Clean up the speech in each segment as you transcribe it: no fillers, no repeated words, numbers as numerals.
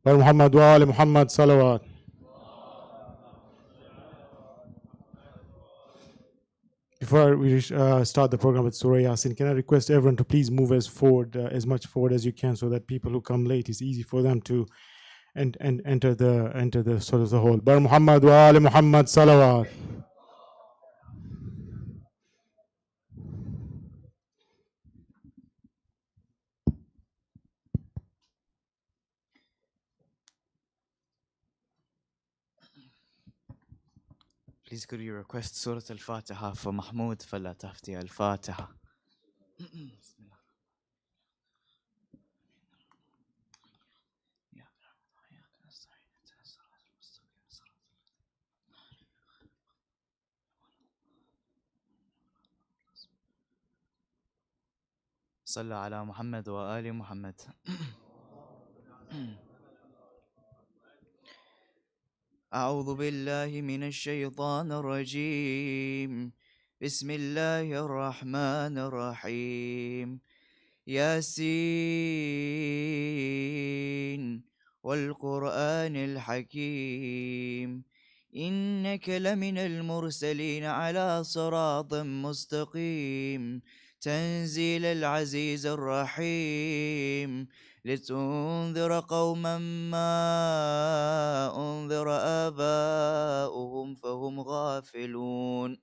محمد وآل محمد صلوات. Before we start the program with Surah Yasin, can I request everyone to please move as much forward as you can, so that people who come late, it's easy for them to and enter the sort of the hall. Bar Muhammad wa Ali Muhammad salawat. Please could you request Surah Al-Fatiha for Mahmoud Fallah Tafti. Al-Fatiha. صلى على محمد وآل محمد. أعوذ بالله من الشيطان الرجيم. بسم الله الرحمن الرحيم. ياسين والقرآن الحكيم إنك لمن المرسلين على صراط مستقيم تنزيل العزيز الرحيم لتنذر قوما ما أنذر آباؤهم فهم غافلون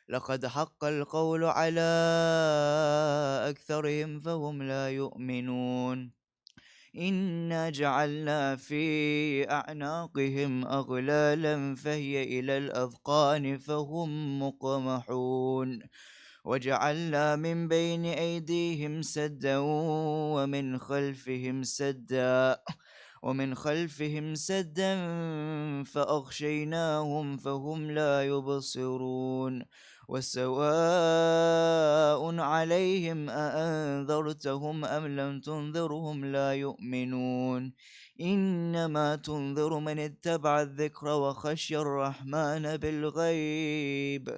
لقد حق القول على أكثرهم فهم لا يؤمنون إنا جعلنا في أعناقهم أغلالا فهي إلى الأذقان فهم مقمحون وجعلنا من بين أيديهم سدا ومن خلفهم سدا فأغشيناهم فهم لا يبصرون وسواء عليهم أأنذرتهم أم لم تنذرهم لا يؤمنون إنما تنذر من اتبع الذكر وخشي الرحمن بالغيب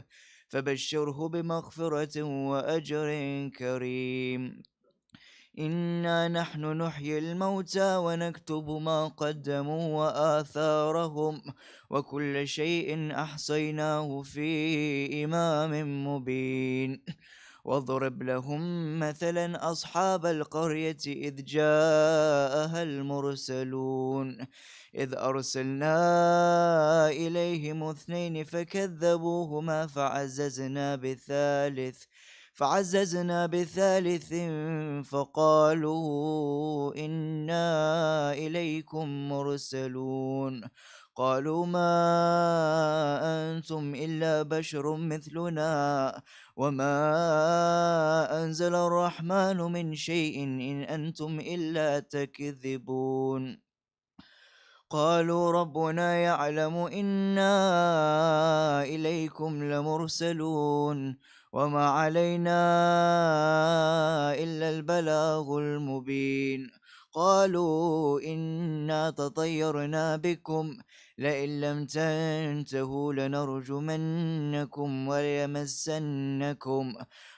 فبشره بمغفرة وأجر كريم إنا نحن نحيي الموتى ونكتب ما قدموا وآثارهم وكل شيء أحصيناه في إمام مبين واضرب لهم مثلا أصحاب القرية إذ جاءها المرسلون إذ أرسلنا إليهم 2 فكذبوهما فعززنا بثالث فقالوا إنا إليكم مرسلون قالوا ما أنتم إلا بشر مثلنا وما أنزل الرحمن من شيء إن أنتم إلا تكذبون قالوا ربنا يعلم إنا إليكم لمرسلون وما علينا إلا البلاغ المبين قالوا إنا تطيرنا بكم لئن لم تنتهوا لنرجمنكم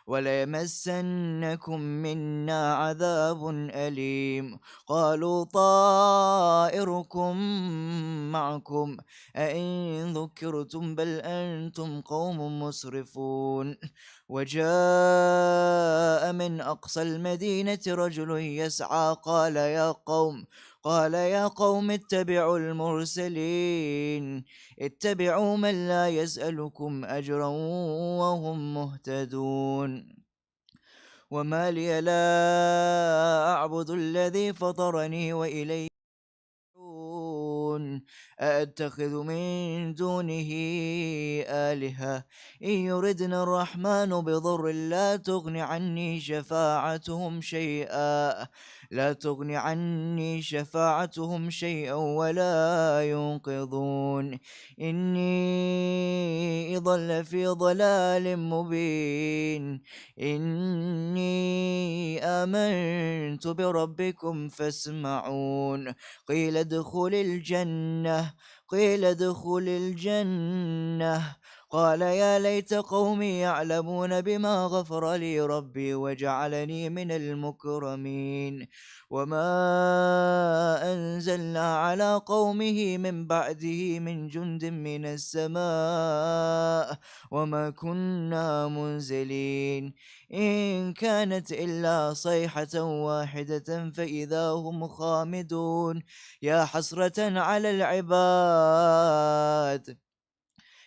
وليمسنكم منا عذاب أليم قالوا طائركم معكم أئن ذكرتم بل أنتم قوم مسرفون وجاء من أقصى المدينة رجل يسعى قال يا قوم اتبعوا المرسلين اتبعوا من لا يسألكم أجرا وهم مهتدون وما لي لا أعبد الذي فطرني وإليه أأتخذ من دونه آلهة إن يردنا الرحمن بضر لا تغن عني شفاعتهم شيئا ولا ينقذون إني إذا لفي ضلال مبين إني آمنت بربكم فاسمعون قيل ادخل الجنة قال يا ليت قومي يعلمون بما غفر لي ربي وجعلني من المكرمين. وما أنزلنا على قومه من بعده من جند من السماء وما كنا منزلين، إن كانت إلا صيحة واحدة فإذا هم خامدون. يا حسرة على العباد،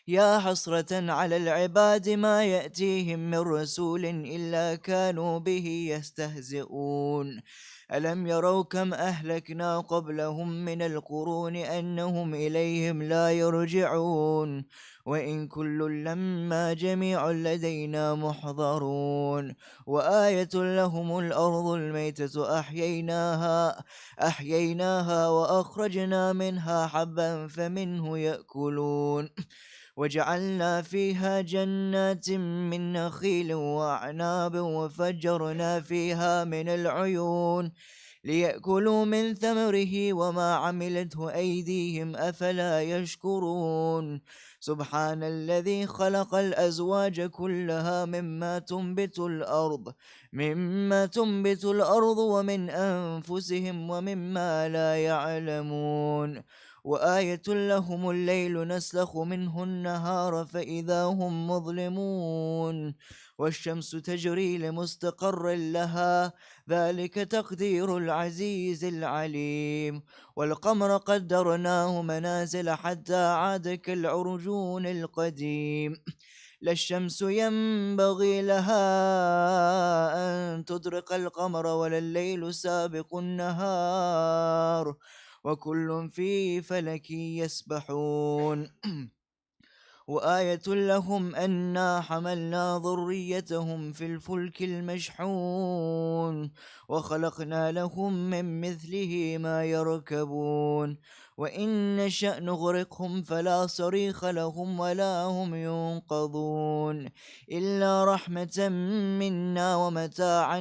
يا حسرة على العباد ما يأتيهم من رسول إلا كانوا به يستهزئون. ألم يروا كم أهلكنا قبلهم من القرون أنهم إليهم لا يرجعون. وإن كل لما جميع لدينا محضرون. وآية لهم الأرض الميتة أحييناها وأخرجنا منها حبا فمنه يأكلون. وجعلنا فيها جنات من نخيل وأعناب وفجرنا فيها من العيون ليأكلوا من ثمره وما عملته أيديهم أفلا يشكرون. سبحان الذي خلق الأزواج كلها مما تنبت الأرض ومن أنفسهم ومما لا يعلمون. وآية لهم الليل نسلخ منه النهار فإذا هم مظلمون. والشمس تجري لمستقر لها ذلك تقدير العزيز العليم. والقمر قدرناه منازل حتى عاد كالعرجون القديم. لا الشمس ينبغي لها أن تدرك القمر ولا الليل سابق النهار وكل في فلك يسبحون. وآية لهم أنا حملنا ذريتهم في الفلك المشحون وخلقنا لهم من مثله ما يركبون. وإن نشأ نغرقهم فلا صريخ لهم ولا هم ينقذون إلا رحمة منا ومتاعا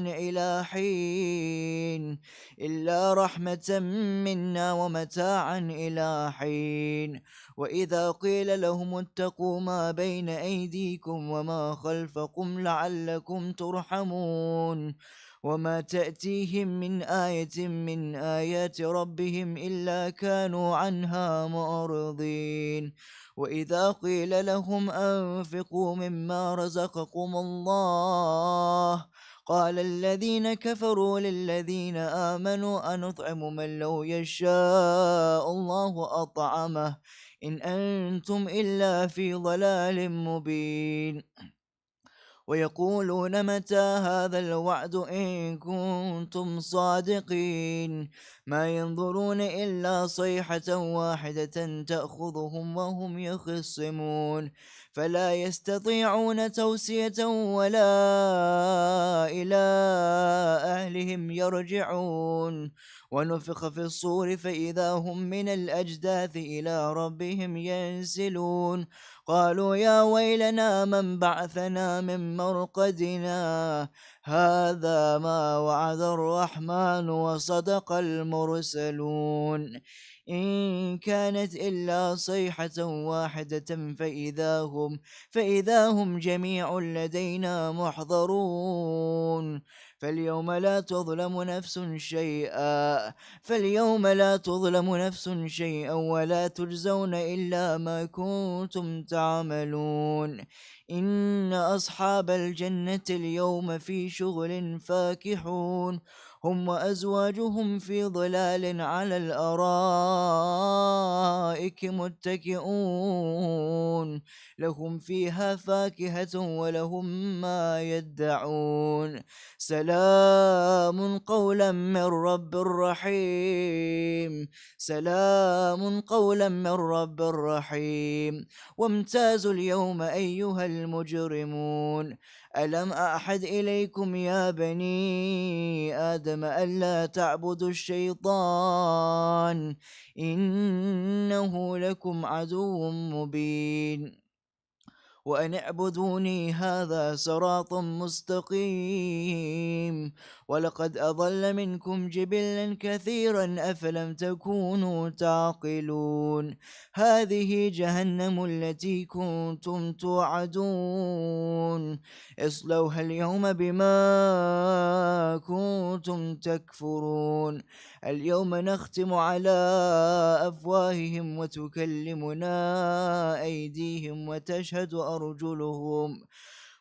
إلى حين. وإذا قيل لهم اتقوا ما بين أيديكم وما خلفكم لعلكم ترحمون وما تأتيهم من آية من آيات ربهم إلا كانوا عنها معرضين. وإذا قيل لهم أنفقوا مما رزقكم الله قال الذين كفروا للذين آمنوا أنطعم من لو يشاء الله أطعمه إن أنتم إلا في ضلال مبين. ويقولون متى هذا الوعد إن كنتم صادقين ما ينظرون إلا صيحة واحدة تأخذهم وهم يخصمون فلا يستطيعون توصية ولا إلى أهلهم يرجعون. ونفخ في الصور فإذا هم من الأجداث إلى ربهم ينسلون قالوا يا ويلنا من بعثنا من مرقدنا هذا ما وعد الرحمن وصدق المرسلون إن كانت إلا صيحة واحدة فإذا هم جميع لدينا محضرون. فاليوم لا تظلم نفس شيئا ولا تجزون إلا ما كنتم تعملون. إن أصحاب الجنة اليوم في شغل فاكهون هم وأزواجهم في ظلال على الأرائك متكئون لهم فيها فاكهة ولهم ما يدعون سلام قولا من رب رحيم. وامتازوا اليوم أيها المجرمون ألم أعهد إليكم يا بني آدم ألا تعبدوا الشيطان إنه لكم عدو مبين. وأن اعبدوني هذا صراط مستقيم. ولقد أضل منكم جبلا كثيرا أفلم تكونوا تعقلون. هذه جهنم التي كنتم توعدون اصلوها اليوم بما كنتم تكفرون. اليوم نختم على أفواههم وتكلمنا أيديهم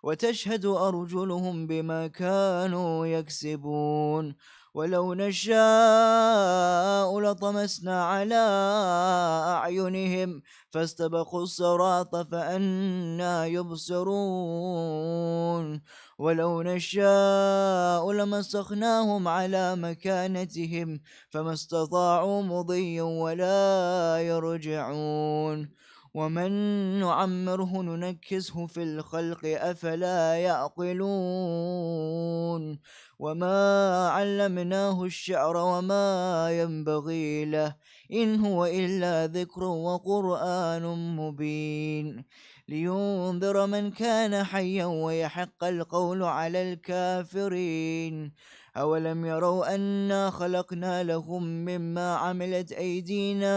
وتشهد أرجلهم بما كانوا يكسبون. ولو نشاء لطمسنا على أعينهم فاستبقوا الصراط فأنى يبصرون. ولو نشاء لمسخناهم على مكانتهم فما استطاعوا مضيا ولا يرجعون. ومن نعمره ننكسه في الخلق أفلا يعقلون. وما علمناه الشعر وما ينبغي له إن هو إلا ذكر وقرآن مبين لينذر من كان حيا ويحق القول على الكافرين. أولم يروا أنا خلقنا لهم مما عملت أيدينا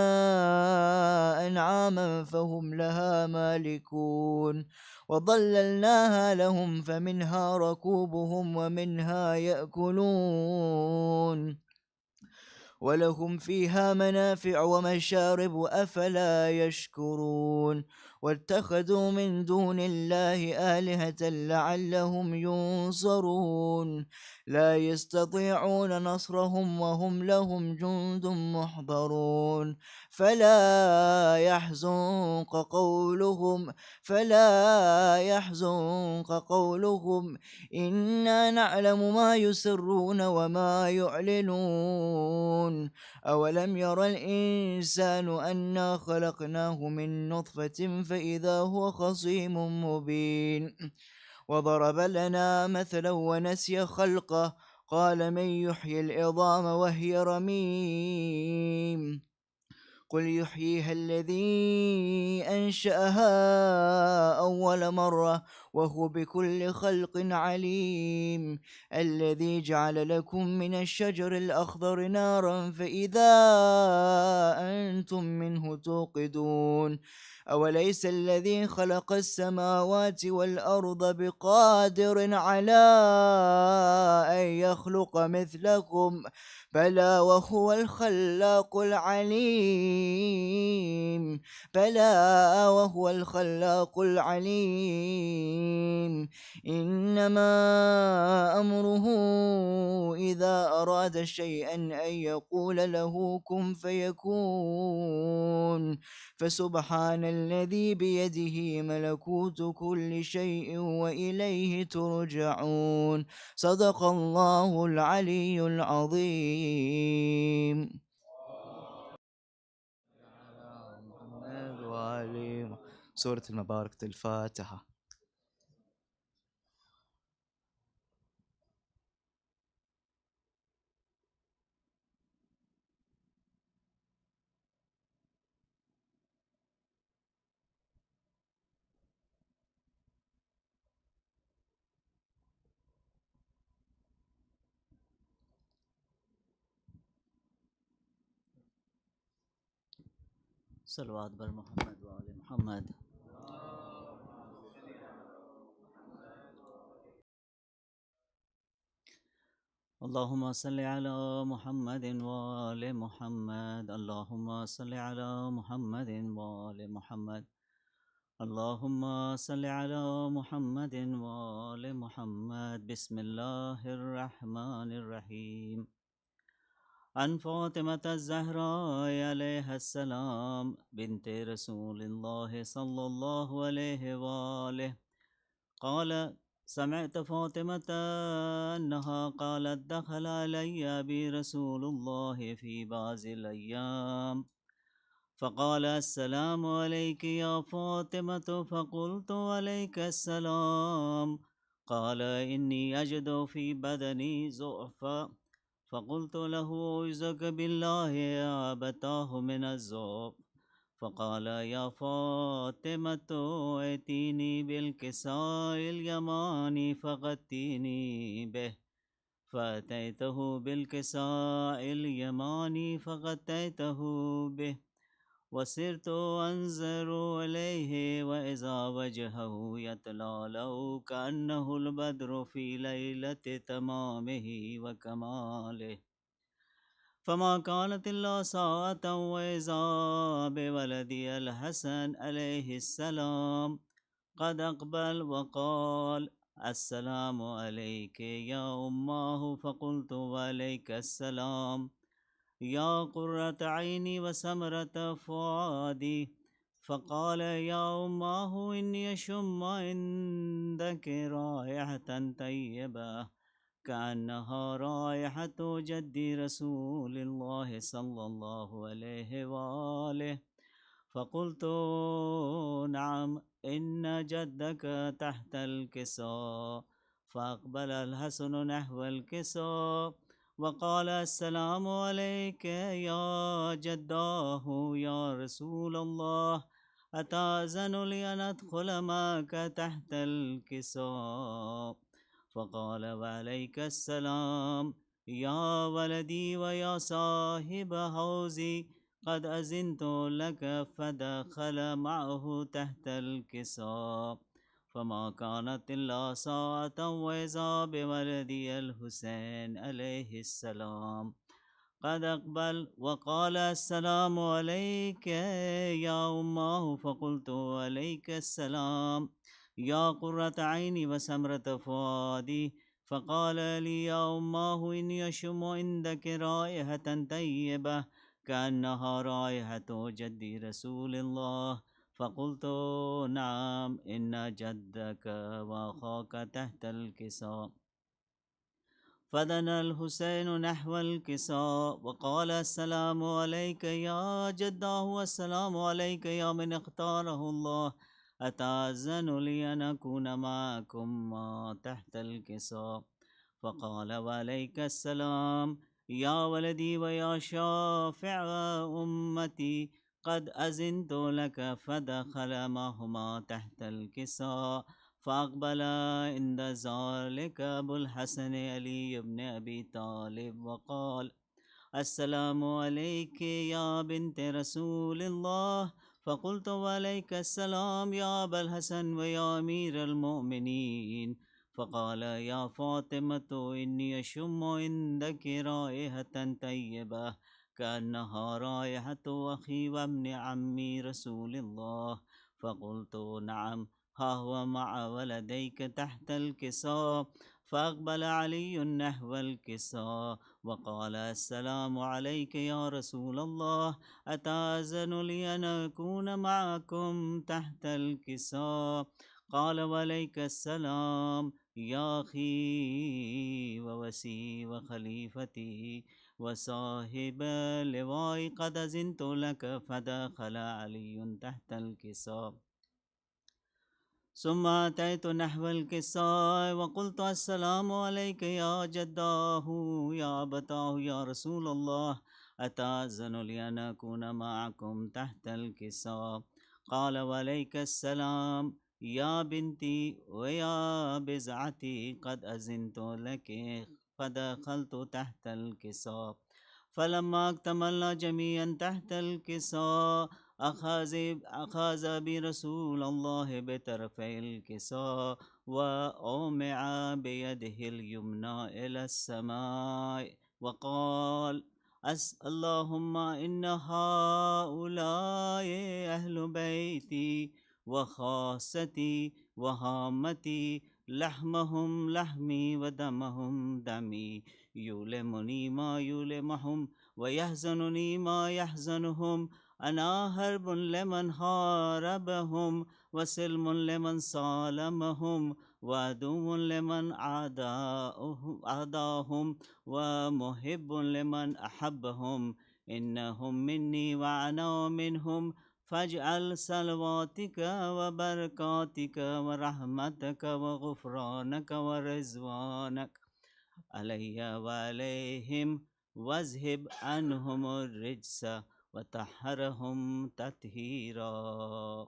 أنعاما فهم لها مالكون وظللناها لهم فمنها ركوبهم ومنها يأكلون ولهم فيها منافع ومشارب أفلا يشكرون. واتخذوا من دون الله آلهة لعلهم ينصرون لا يستطيعون نصرهم وهم لهم جند محضرون. فلا يحزنك قولهم إنا نعلم ما يسرون وما يعلنون. أولم ير الإنسان أنا خلقناه من نطفة فإذا هو خصيم مبين وضرب لنا مثلا ونسي خلقه قال من يحيي العظام وهي رميم قل يحييها الذي أنشأها أول مرة وهو بكل خلق عليم. الذي جعل لكم من الشجر الأخضر نارا فإذا أنتم منه توقدون. أوليس الذي خلق السماوات والأرض بقادر على أن يخلق مثلكم بلى وهو الخلاق العليم إنما أمره إذا أراد شيئا أن يقول له كن فيكون. فسبحان الذي بيده ملكوت كل شيء وإليه ترجعون. صدق الله العلي العظيم. محمد وآله. سورة المباركة الفاتحة. صلوات بر محمد وآل محمد. اللهم صل على محمد وآل محمد. اللهم صل على محمد وآل محمد. اللهم صل على محمد وآل محمد. بسم الله الرحمن الرحيم. عن فاطمة الزهراء عليها السلام بنت رسول الله صلى الله عليه وآله قال سمعت فاطمة أنها قالت دخل علي أبي رسول الله في بعض الأيام فقال السلام عليك يا فاطمة فقلت عليك السلام. قال إني أجد في بدني ضعفا فقلت له أعوذك بالله يا أبتاه من الضعف. فقال يا فاطمة ائتيني بالكساء اليماني فغطيني به، فأتيته بالكساء اليماني فغطيته به، وصرت أنظر إليه وإذا وجهه يتلألأ كأنه البدر في ليلة تمامه وكماله. فما كانت إلا ساعة وإذا بولدي الحسن عليه السلام قد أقبل وقال السلام عليك يا أماه، فقلت وعليك السلام يا قرة عيني وسمرة فؤادي. فقال يا أماه إني أشم عندك رائحة طيبة كأنها رائحة جد رسول الله صلى الله عليه وآله. فقلت نعم إن جدك تحت الكساء. فأقبل الحسن نحو الكساء وقال السلام عليك يا جداه يا رسول الله، أتأذن لي أن أدخل معك تحت الكساء؟ فقال وعليك السلام يا ولدي ويا صاحب حوزي، قد أذنت لك. فدخل معه تحت الكساء. فما كانت إلا ساعة وإذا بولدي الحسين عليه السلام قد أقبل وقال السلام عليك يا أماه. فقلت عليك السلام يا قرة عيني وسمرة فؤادي. فقال لي يا أماه إني أشم عندك رائحة طيبة كأنها رائحة جدي رسول الله. فقلت نعم إن جدك وأخاك تحت الكساء. فدنا الحسين نحو الكساء وقال السلام عليك يا جداه والسلام عليك يا من اختاره الله، أتأذن لي أن أكون معكم تحت الكساء؟ فقال وعليك السلام يا ولدي ويا شافع أمتي، قد أذنت لك. فدخل معهما تحت الكساء. فأقبل عند ذلك أبو الحسن علي بن أبي طالب وقال السلام عليك يا بنت رسول الله. فقلت وعليك السلام يا أبا الحسن ويا أمير المؤمنين. فقال يا فاطمة إني أشم عندك رائحة طيبة كأنها رائحة أخي وابن عمي رسول الله. فقلت نعم ها هو مع ولديك تحت الكساء. فأقبل علي نحو الكساء وقال السلام عليك يا رسول الله، أتأذن لي أن أكون معكم تحت الكساء؟ قال وعليك السلام يا أخي ووسي وخليفتي وصاحب لواء، قد أذنت لك. فدخل علي تحت الكساء. ثم أتيت نحو الكساء وقلت السلام عليك يا جداه يا أبتاه يا رسول الله، أتأذن لي أن أكون معكم تحت الكساء؟ قال وعليك السلام يا بنتي ويا بزعتي، قد أذنت لك. فدخلت تحت الكساء. فلما اكتملنا جميعا تحت الكساء أخذ برسول الله بطرفي الكساء وأومع بيده اليمنى إلى السماء وقال اللهم إن هؤلاء أهل بيتي وخاصتي وهامتي، لحمهم لحمي ودمهم دمي، يؤلمني ما يؤلمهم ويحزنني ما يحزنهم. أنا حرب لمن حاربهم وسلم لمن سالمهم وعدو لمن عاداهم ومحب لمن أحبهم. إنهم مني وأنا منهم، فاجعل صلواتك وبركاتك ورحمتك وغفرانك ورزوانك علي وعليهم، واذهب عنهم الرجس وطهرهم تطهيرا.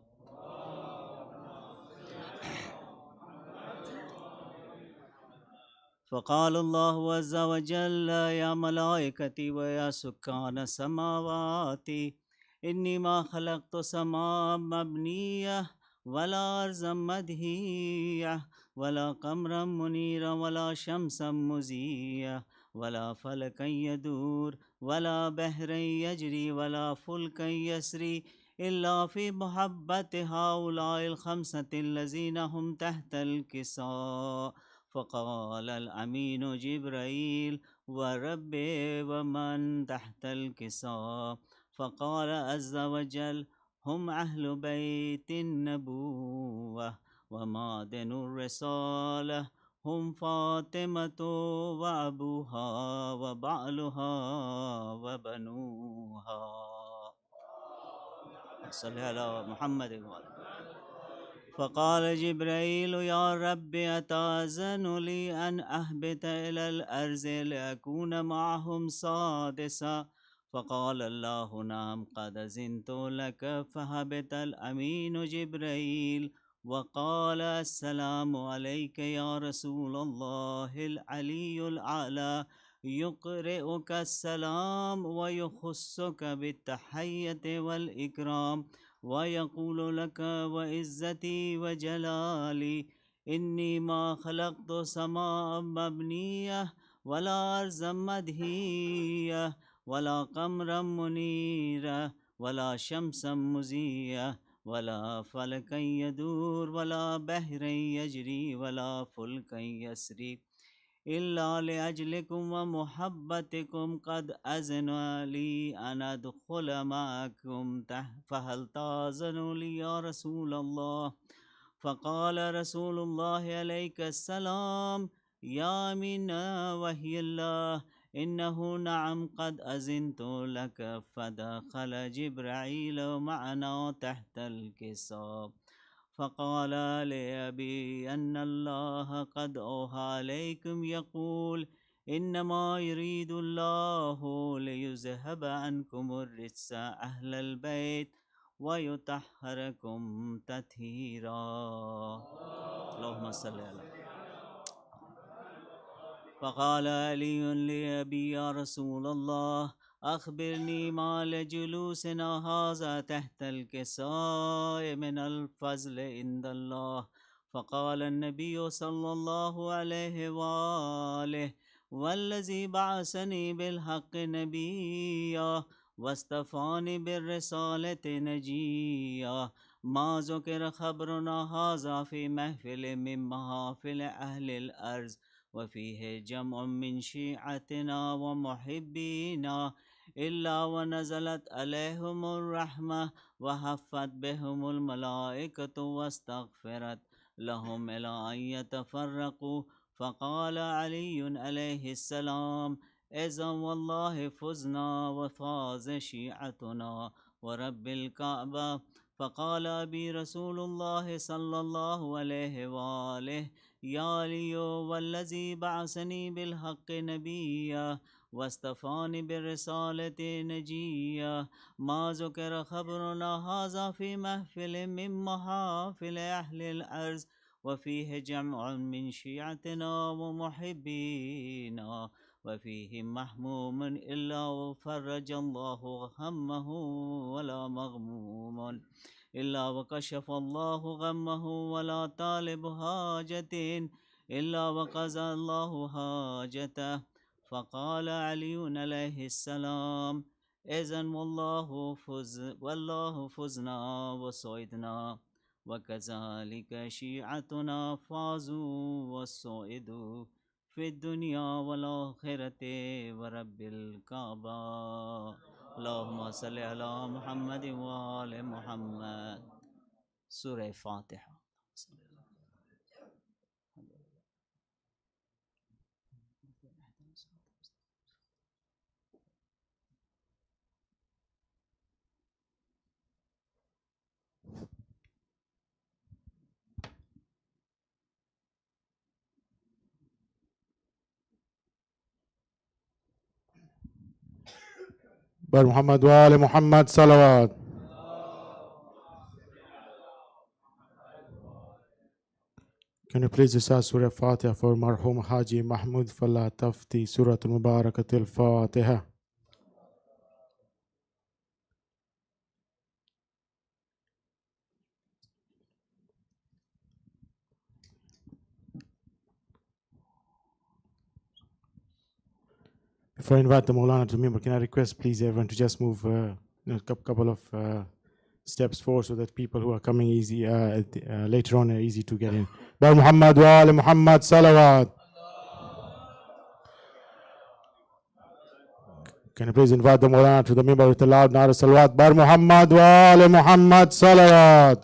فقال الله عز وجل يا ملائكتي ويا سكان السماوات إني ما خلقت سماء مبنية ولا أرضا مدهية ولا قمرا منيرا ولا شمسا مزية ولا فلكا يدور ولا بحرا يجري ولا فلكا يسري إلا في محبة هؤلاء الخمسة الذين هم تحت الكساء. فقال الأمين جبرائيل وربي ومن تحت الكساء. فقال عز وجل هم أهل بيت النبوة ومعدن الرسالة هم فاطمة وأبوها وبعلها وبنوها. صل على محمد وعلى. فقال جبرائيل يا رب أتأذن لي أن أهبط إلى الأرض لأكون معهم سادسا. فقال الله نعم قد أذنت لك. فهبط الأمين جبرائيل وقال السلام عليك يا رسول الله العلي الأعلى يقرئك السلام ويخصك بالتحية والإكرام ويقول لك وعزتي وجلالي إني ما خلقت سماء مبنية ولا أرضا مدهية ولا قمرا منيرا ولا شمسا مزية ولا فلكا يدور ولا بحرا يجري ولا فلكا يسري إلا لأجلكم ومحبتكم قد أذن لي أن أدخل معكم فهل تأذن لي يا رسول الله؟ فقال رسول الله عليك السلام يا من وحي الله إنه نعم قد أذنت لك. فدخل جبرائيل معنا تحت الكساء. فقال لأبي أن الله قد أوحى عليكم يقول إنما يريد الله ليذهب عنكم الرجس أهل البيت ويطهركم تطهيرا. اللهم صل على. فقال علي لأبي يا رسول الله أخبرني ما لجلوسنا هذا تحت الكساء من الفضل عند الله. فقال النبي صلى الله عليه وآله والذي بعثني بالحق نبيا واصطفاني بالرسالة نجيا ما ذكر خبرنا هذا في محفل من محافل أهل الأرض وفيه جمع من شيعتنا ومحبينا إلا ونزلت عليهم الرحمة وحفت بهم الملائكة واستغفرت لهم إلى أن يتفرقوا. فقال علي عليه السلام إذا والله فزنا وفاز شيعتنا ورب الكعبة. فقال أبي رسول الله صلى الله عليه وآله يا علي والذي بعثني بالحق نبيا واصطفاني بالرسالة نجيا ما ذكر خبرنا هذا في محفل من محافل أهل الأرض وفيه جمع من شيعتنا ومحبينا وفيه محموم إلا وفرج الله همه ولا مغموم إلا وكشف الله غمه ولا طالب حاجة إلا وقضى الله حاجته. فقال علي عليه السلام إذن والله فزنا وصعدنا وكذلك شيعتنا فازوا وصعدوا في الدنيا والآخرة ورب الكعبة. اللهم صل على محمد وآل محمد. سورة فاتحة. Bar Muhammad wa Ali Muhammad salawat. Can you please recite Surah Fatiha for Marhoum Haji Mahmoud Fallah Tafti, Surah Al-Mubarakat Al-Fatiha. Before I invite the Maulana to member, can I request please everyone to just move a couple of steps forward so that people who are coming easy later on are easy to get in. Bar Muhammad wa Ali Muhammad salawat. Can you please invite the Maulana to the member with a loud Nara Salawat? Bar Muhammad wa Ali Muhammad salawat.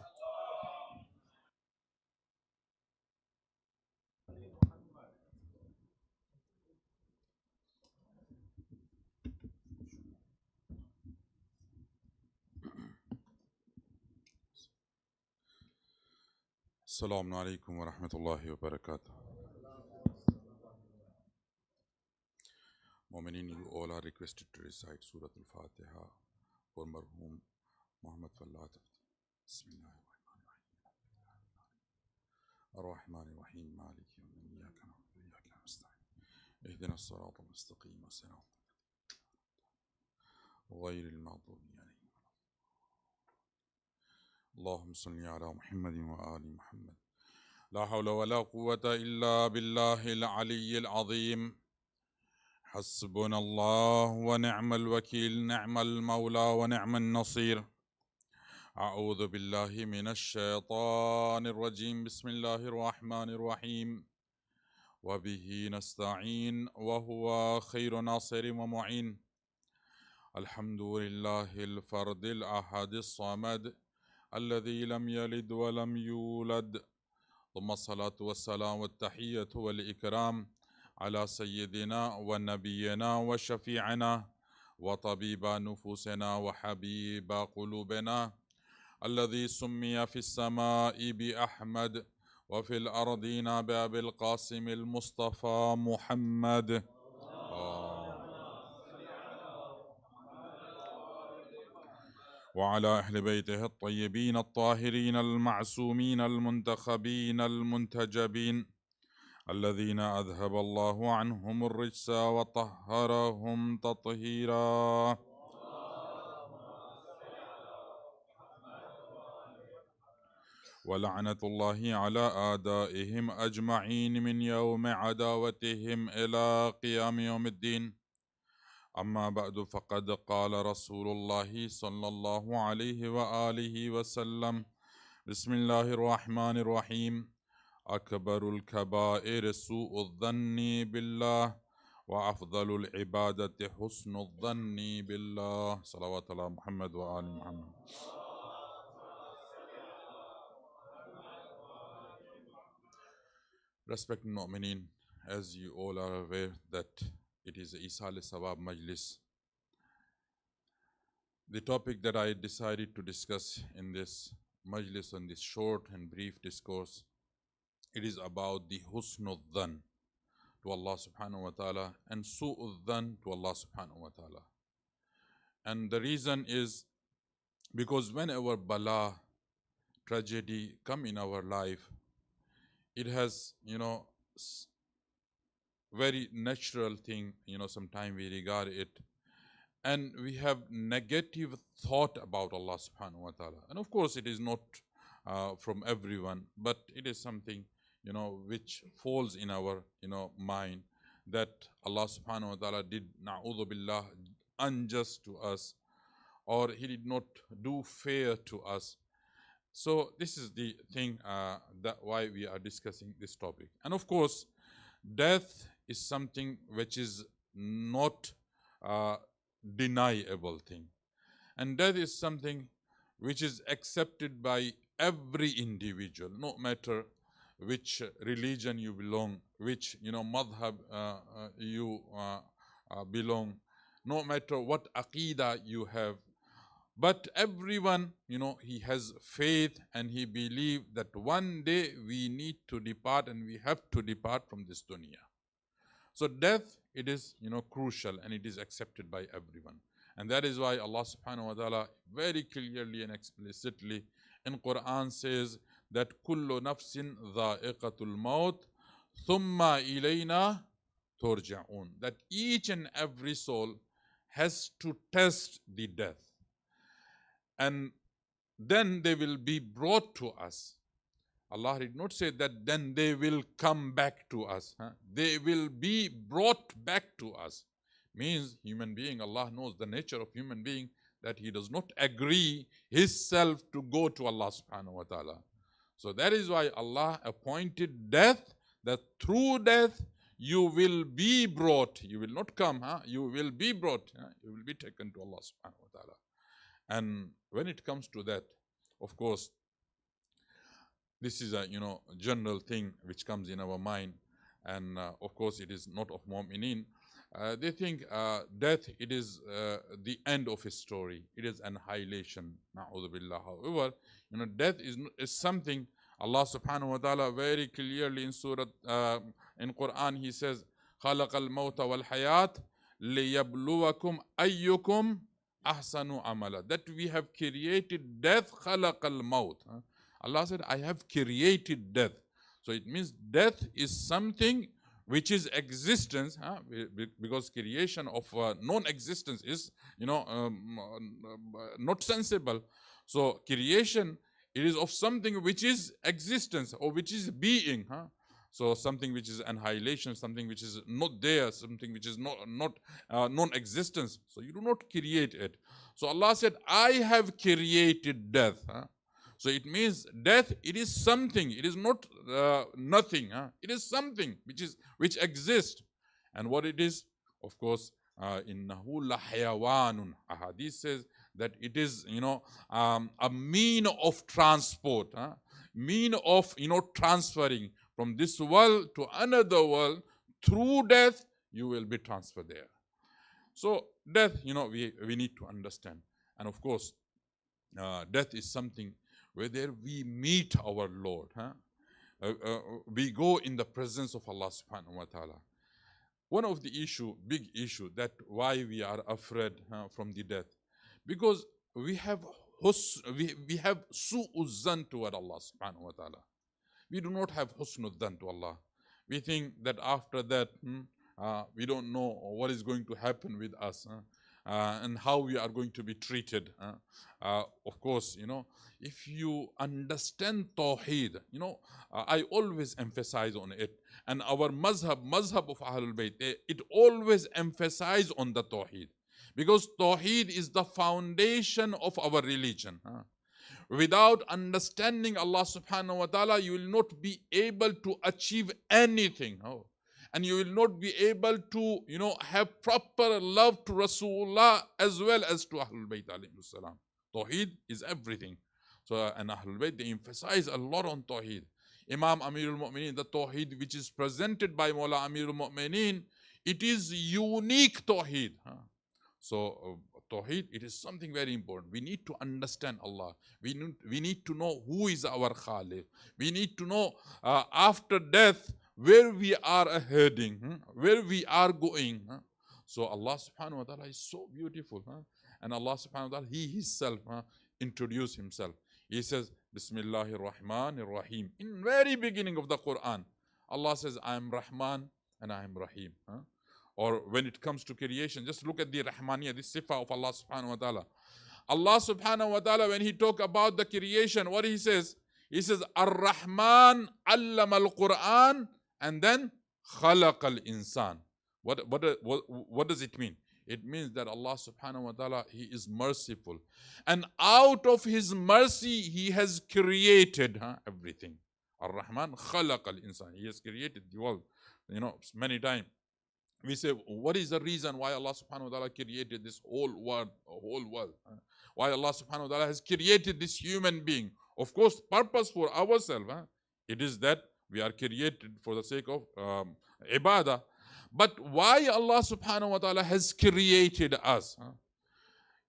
Assalamu alaikum wa rahmatullahi wa barakatuh. Mu'mineen, you all are requested to recite Surah Al-Fatiha for Marhoum Muhammad Fallah Tafti. Bismillahirrahmanirrahim. Malik yawmin iyyaka na'budu wa iyyaka nasta'in. Ihdina as-sirata al-mustaqim, ghayril maghdubi alayhim. Allahumma salli ala Muhammadin wa ali Muhammad. La hawla wa la quwwata illa billahil aliyyil azim. حسبنا الله ونعم الوكيل نعم المولى ونعم النصير أعوذ بالله من الشيطان الرجيم بسم الله الرحمن الرحيم وبه نستعين وهو خير ناصر ومعين الحمد لله الفرد الأحد الصمد الذي لم يلد ولم يولد ثم الصلاة والسلام والتحية والإكرام على سيدنا ونبينا وشفيعنا وطبيب نفوسنا وحبيب قلوبنا الذي سمي في السماء بأحمد وفي الأرضين بأبي القاسم المصطفى محمد وعلى أهل بيته الطيبين الطاهرين المعصومين المنتخبين المنتجبين الذين أذهب الله عنهم الرجس وطهرهم تطهيرا ولعنة الله على أعدائهم أجمعين من يوم عداوتهم إلى قيام يوم الدين أما بعد فقد قال رسول الله صلى الله عليه وآله وسلم بسم الله الرحمن الرحيم أكبر الكبائر سوء الظن بالله وأفضل العبادة حسن الظن بالله صلوات الله محمد وآل محمد. Respected Mu'mineen, as you all are aware that it is Esaal-e-Thawab Majlis. The topic that I decided to discuss in this Majlis, on this short and brief discourse, it is about the husnul dhan to Allah subhanahu wa ta'ala and su'ul dhan to Allah subhanahu wa ta'ala. And the reason is because whenever bala, tragedy come in our life, it has, very natural thing, sometimes we regard it and we have negative thought about Allah subhanahu wa ta'ala. And of course it is not from everyone, but it is something which falls in our mind, that Allah subhanahu wa ta'ala did na'udhu billah unjust to us, or he did not do fair to us. So this is the thing that why we are discussing this topic. And of course death is something which is not deniable thing, and death is something which is accepted by every individual, no matter which religion you belong, which madhab you belong, no matter what aqidah you have, but everyone he has faith and he believes that one day we need to depart and we have to depart from this dunya. So death, it is crucial and it is accepted by everyone. And that is why Allah subhanahu wa ta'ala very clearly and explicitly in Quran says that kullu nafsin dha'iqatul maut thumma ilayna turja'un, that each and every soul has to test the death, and then they will be brought to us. Allah did not say that then they will come back to us. They will be brought back to us. Means human being, Allah knows the nature of human being, that he does not agree his self to go to Allah subhanahu wa ta'ala. So that is why Allah appointed death, that through death you will be brought. You will not come, you will be brought. You will be taken to Allah subhanahu wa ta'ala. And when it comes to that, of course, this is a general thing which comes in our mind, and of course it is not of mu'mineen. They think death, it is the end of a story. It is annihilation. Na'udhu billah. However, death is something Allah subhanahu wa ta'ala very clearly in Surah, in Quran, He says, خَلَقَ الْمَوْتَ وَالْحَيَاةِ لِيَبْلُوَكُمْ أَيُّكُمْ أَحْسَنُ عَمَلًا. That we have created death, خَلَقَ الْمَوْتِ. Allah said, I have created death. So it means death is something which is existence, because creation of non-existence is, not sensible. So creation, it is of something which is existence or which is being. So something which is annihilation, something which is not there, something which is not non-existence. So you do not create it. So Allah said, I have created death. So it means death, it is something, it is not nothing. It is something which exists. And what it is, of course, innahu la hayawanun. A hadith says that it is, a mean of transport, mean of, transferring from this world to another world. Through death, you will be transferred there. So death, we need to understand. And of course, death is something whether we meet our Lord, we go in the presence of Allah subhanahu wa ta'ala. One of the big issue, that why we are afraid from the death, because we have su'uzzan toward Allah subhanahu wa ta'ala. We do not have husnuzzan to Allah. We think that after that, we don't know what is going to happen with us, and how we are going to be treated. Of course, if you understand Tawheed, I always emphasize on it. And our mazhab of Ahlul Bayt, it always emphasize on the Tawheed. Because Tawheed is the foundation of our religion. Without understanding Allah subhanahu wa ta'ala, you will not be able to achieve anything. And you will not be able to, have proper love to Rasulullah as well as to Ahlul Bayt alayhi salam. Tawheed is everything. So, and Ahlul Bayt, they emphasize a lot on Tawheed. Imam Amirul Mu'mineen, the Tawheed which is presented by Mawla Amirul Mu'mineen, it is unique Tawheed. So, Tawheed, it is something very important. We need to understand Allah. We need to know who is our Khaliq. We need to know after death where we are heading, where we are going. So Allah subhanahu wa ta'ala is so beautiful. And Allah subhanahu wa ta'ala, He Himself introduced Himself. He says, Bismillahir Rahmanir Rahim. In very beginning of the Quran, Allah says, I am Rahman and I am Rahim. Or when it comes to creation, just look at the Rahmaniyah, the sifa of Allah subhanahu wa ta'ala. Allah subhanahu wa ta'ala, when He talk about the creation, what He says? He says, Ar-Rahman allama al-Quran, and then khalaq al-insan. What does it mean? It means that Allah subhanahu wa ta'ala, He is merciful. And out of His mercy, He has created everything. Ar-Rahman khalaq al-insan. He has created the world. Many times we say, what is the reason why Allah subhanahu wa ta'ala created this whole world? Why Allah subhanahu wa ta'ala has created this human being? Of course, purpose for ourselves. It is that we are created for the sake of ibadah. But why Allah subhanahu wa ta'ala has created us?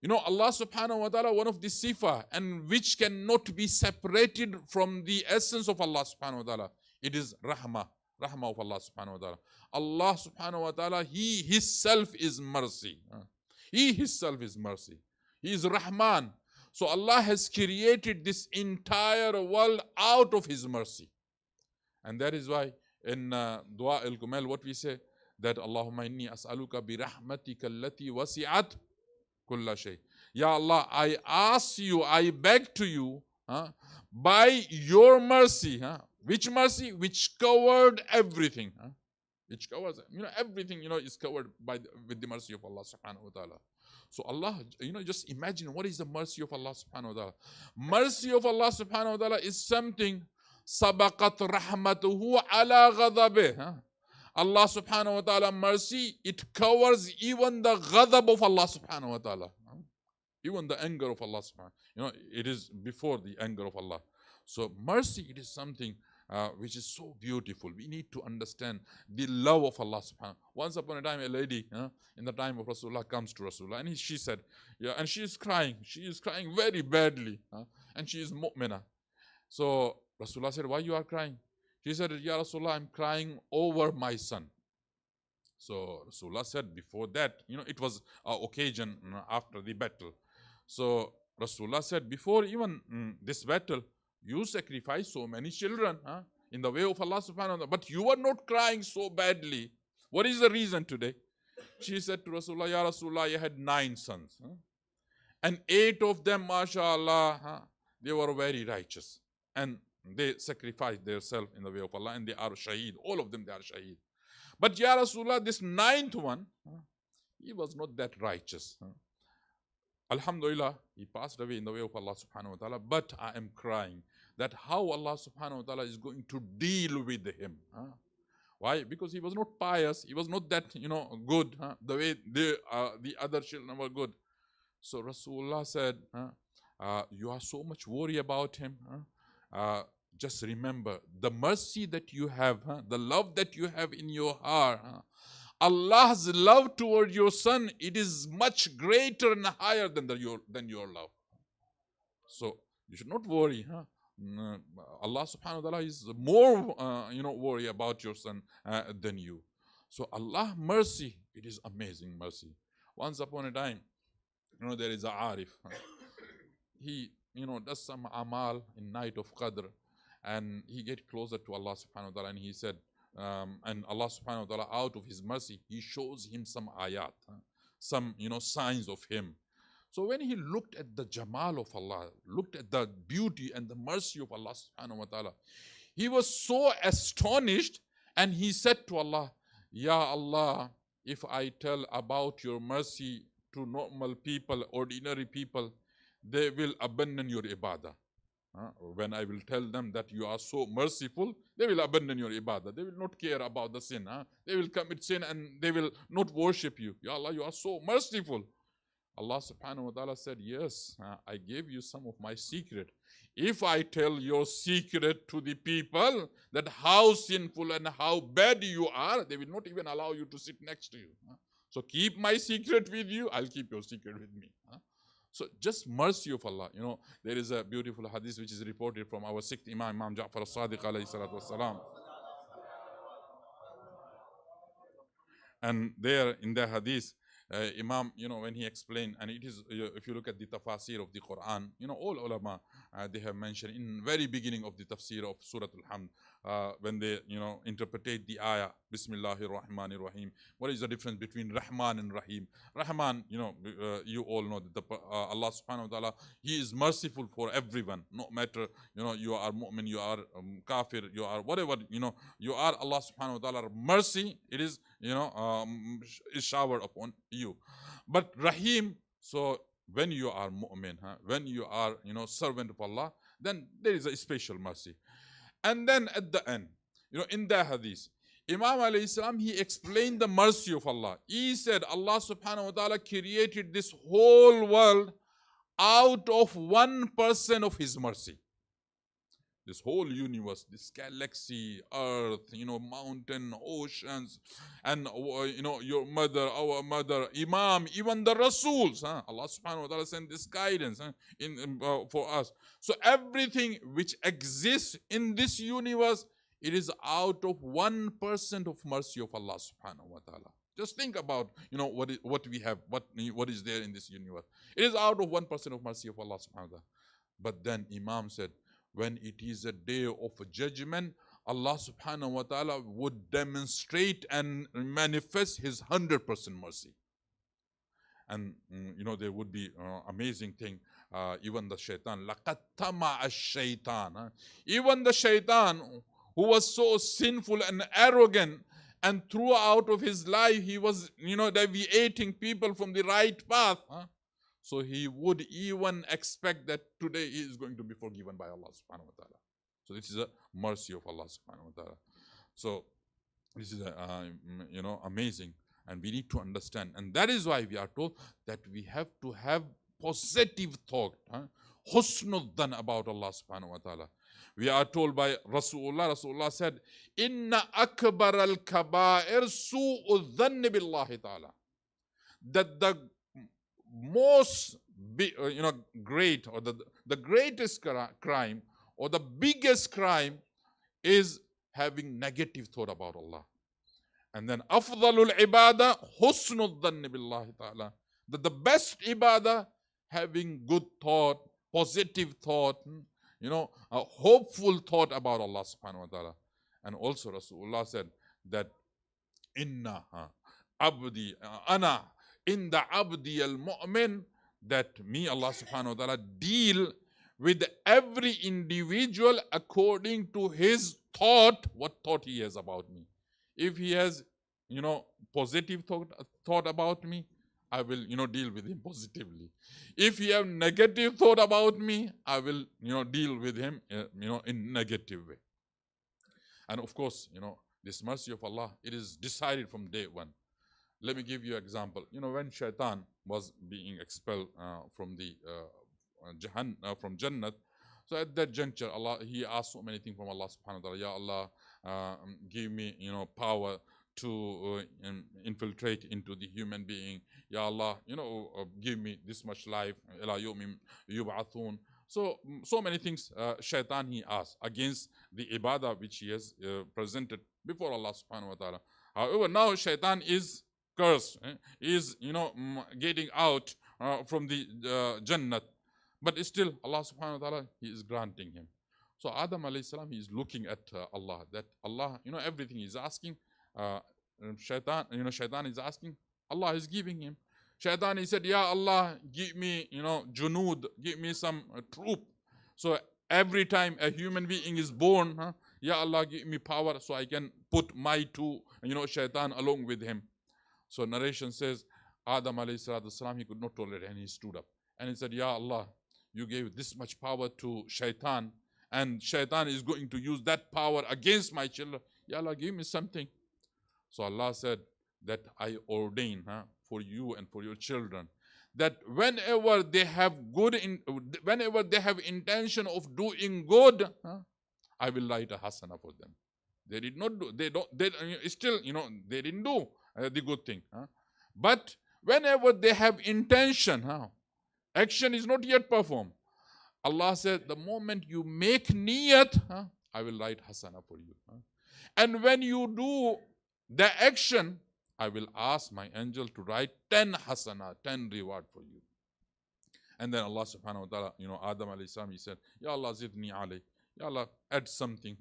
Allah subhanahu wa ta'ala, one of the sifa, and which cannot be separated from the essence of Allah subhanahu wa ta'ala, it is rahmah of Allah subhanahu wa ta'ala. Allah subhanahu wa ta'ala, He Himself is mercy. He himself is mercy. He is Rahman. So Allah has created this entire world out of His mercy. And that is why in Dua al-Kumal, what we say, that Allahumma inni as'aluka bi rahmatika allati wasi'at kulla shay. Ya Allah, I ask you, I beg to you, by your mercy, which mercy? Which covered everything. Which covers, everything, is covered with the mercy of Allah subhanahu wa ta'ala. So Allah, just imagine what is the mercy of Allah subhanahu wa ta'ala. Mercy of Allah subhanahu wa ta'ala is something, sabaqat rahmatuhu ala ghadabih. Allah subhanahu wa ta'ala mercy, it covers even the ghadab of Allah subhanahu wa ta'ala. Even the anger of Allah subhanahu, it is before the anger of Allah. So mercy, it is something which is so beautiful. We need to understand the love of Allah subhanahu. Once upon a time, a lady in the time of Rasulullah comes to Rasulullah, and she said, and she is crying very badly, and she is mu'mina. So Rasulullah said, why you are crying? She said, Ya Rasulullah, I'm crying over my son. So Rasulullah said, before that, it was an occasion after the battle. So Rasulullah said, before even this battle, you sacrificed so many children in the way of Allah subhanahu wa ta'ala, but you are not crying so badly. What is the reason today? She said to Rasulullah, Ya Rasulullah, I had 9 sons. And 8 of them, mashallah, they were very righteous. And they sacrificed themselves in the way of Allah, and they are shaheed. All of them, they are shaheed. But Ya Rasulullah, this 9th one, he was not that righteous. Alhamdulillah, he passed away in the way of Allah subhanahu wa ta'ala, but I am crying that how Allah subhanahu wa ta'ala is going to deal with him. Why? Because he was not pious, he was not that, good, the way the other children were good. So Rasulullah said, you are so much worried about him. Just remember the mercy that you have, the love that you have in your heart. Allah's love toward your son, it is much greater and higher than your love. So you should not worry. Allah subhanahu wa ta'ala is more worry about your son than you. So Allah mercy, it is amazing mercy. Once upon a time, there is a Arif. He does some amal in night of Qadr, and he get closer to Allah subhanahu wa ta'ala, and he said, and Allah subhanahu wa ta'ala, out of His mercy, He shows him some ayat, some signs of Him. So when he looked at the Jamal of Allah, looked at the beauty and the mercy of Allah subhanahu wa ta'ala, he was so astonished, and he said to Allah, Ya Allah, if I tell about your mercy to normal people, ordinary people, they will abandon your ibadah. When I will tell them that you are so merciful, they will abandon your ibadah. They will not care about the sin. They will commit sin and they will not worship you. Ya Allah, you are so merciful. Allah subhanahu wa ta'ala said, yes, I gave you some of my secret. If I tell your secret to the people, that how sinful and how bad you are, they will not even allow you to sit next to you. So keep my secret with you, I'll keep your secret with me. So just mercy of Allah. There is a beautiful hadith which is reported from our 6th Imam Ja'far al-Sadiq alayhi salatu wasalam. And there in the hadith, Imam, when he explained, and it is, if you look at the tafsir of the Quran, all ulama, they have mentioned in very beginning of the tafsir of Surah Al-Hamd, when they, interpretate the ayah, Bismillahir Rahmanir Rahim. What is the difference between Rahman and Rahim? Rahman, you all know that Allah subhanahu wa ta'ala, He is merciful for everyone, no matter, you are mu'min, you are kafir, you are whatever, you are, Allah subhanahu wa ta'ala, mercy, it is, is showered upon you. But Rahim, so when you are mu'min, when you are, servant of Allah, then there is a special mercy. And then at the end, in the hadith, Imam alayhi salam, he explained the mercy of Allah. He said, Allah subhanahu wa ta'ala created this whole world out of 1% of His mercy. This whole universe, this galaxy, earth, mountain, oceans, and your mother, our mother, Imam, even the Rasuls. Allah subhanahu wa ta'ala sent this guidance for us. So everything which exists in this universe, it is out of 1% of mercy of Allah subhanahu wa ta'ala. Just think about, what we have, what is there in this universe. It is out of 1% of mercy of Allah subhanahu wa ta'ala. But then Imam said, when it is a day of judgment, Allah subhanahu wa ta'ala would demonstrate and manifest his 100% mercy. And there would be amazing thing. Even the shaitan, laqad tama'a shaitan. Even the shaitan, who was so sinful and arrogant, and throughout of his life he was, deviating people from the right path. So he would even expect that today he is going to be forgiven by Allah subhanahu wa ta'ala. So this is a mercy of Allah subhanahu wa ta'ala. So this is amazing, and we need to understand. And that is why we are told that we have to have positive thought, husnul dhan about Allah subhanahu wa ta'ala. We are told by Rasulullah said, Inna akbar al-kaba'ir su'u dhanni billahi ta'ala. That the most great, or the greatest crime, or the biggest crime, is having negative thought about Allah. And then afdalul ibadah husnul dhanni billahi ta'ala. That the best ibadah, having good thought, positive thought, a hopeful thought about Allah subhanahu wa ta'ala. And also Rasulullah said that inna abdi ana inda abdi al-mu'min, that me, Allah subhanahu wa ta'ala, deal with every individual according to his thought, what thought he has about me. If he has, positive thought about me, I will, deal with him positively. If he have negative thought about me, I will, deal with him, in negative way. And of course, this mercy of Allah, it is decided from day one. Let me give you an example. When Shaitan was being expelled from the from Jannat, so at that juncture, he asked so many things from Allah subhanahu wa ta'ala. Ya Allah, give me, power to infiltrate into the human being. Ya Allah, give me this much life. Ila yawmin yub'athun. So many things Shaitan he asked against the ibadah which he has presented before Allah subhanahu wa ta'ala. However, now Shaitan is cursed, is getting out from the Jannat, but still Allah subhanahu wa ta'ala, he is granting him. So Adam alayhi salam, he is looking at Allah, that Allah, everything he's asking, Shaitan is asking, Allah is giving him. Shaitan, he said, Ya Allah, give me, junood, give me some troop. So every time a human being is born, Ya Allah, give me power so I can put my two, Shaitan along with him. So narration says, Adam alayhi salam, he could not tolerate, and he stood up. And he said, Ya Allah, you gave this much power to Shaitan, and Shaitan is going to use that power against my children. Ya Allah, give me something. So Allah said that I ordain for you and for your children that whenever they have whenever they have intention of doing good, I will write a hasana for them. They did not do, they didn't do the good thing. But whenever they have intention, action is not yet performed. Allah said, the moment you make niyat, I will write hasana for you. And when you do the action, I will ask my angel to write 10 hasana, 10 reward for you. And then Allah subhanahu wa ta'ala, Adam alayhi salam, he said, Ya Allah, zidni alayh. Ya Allah, add something.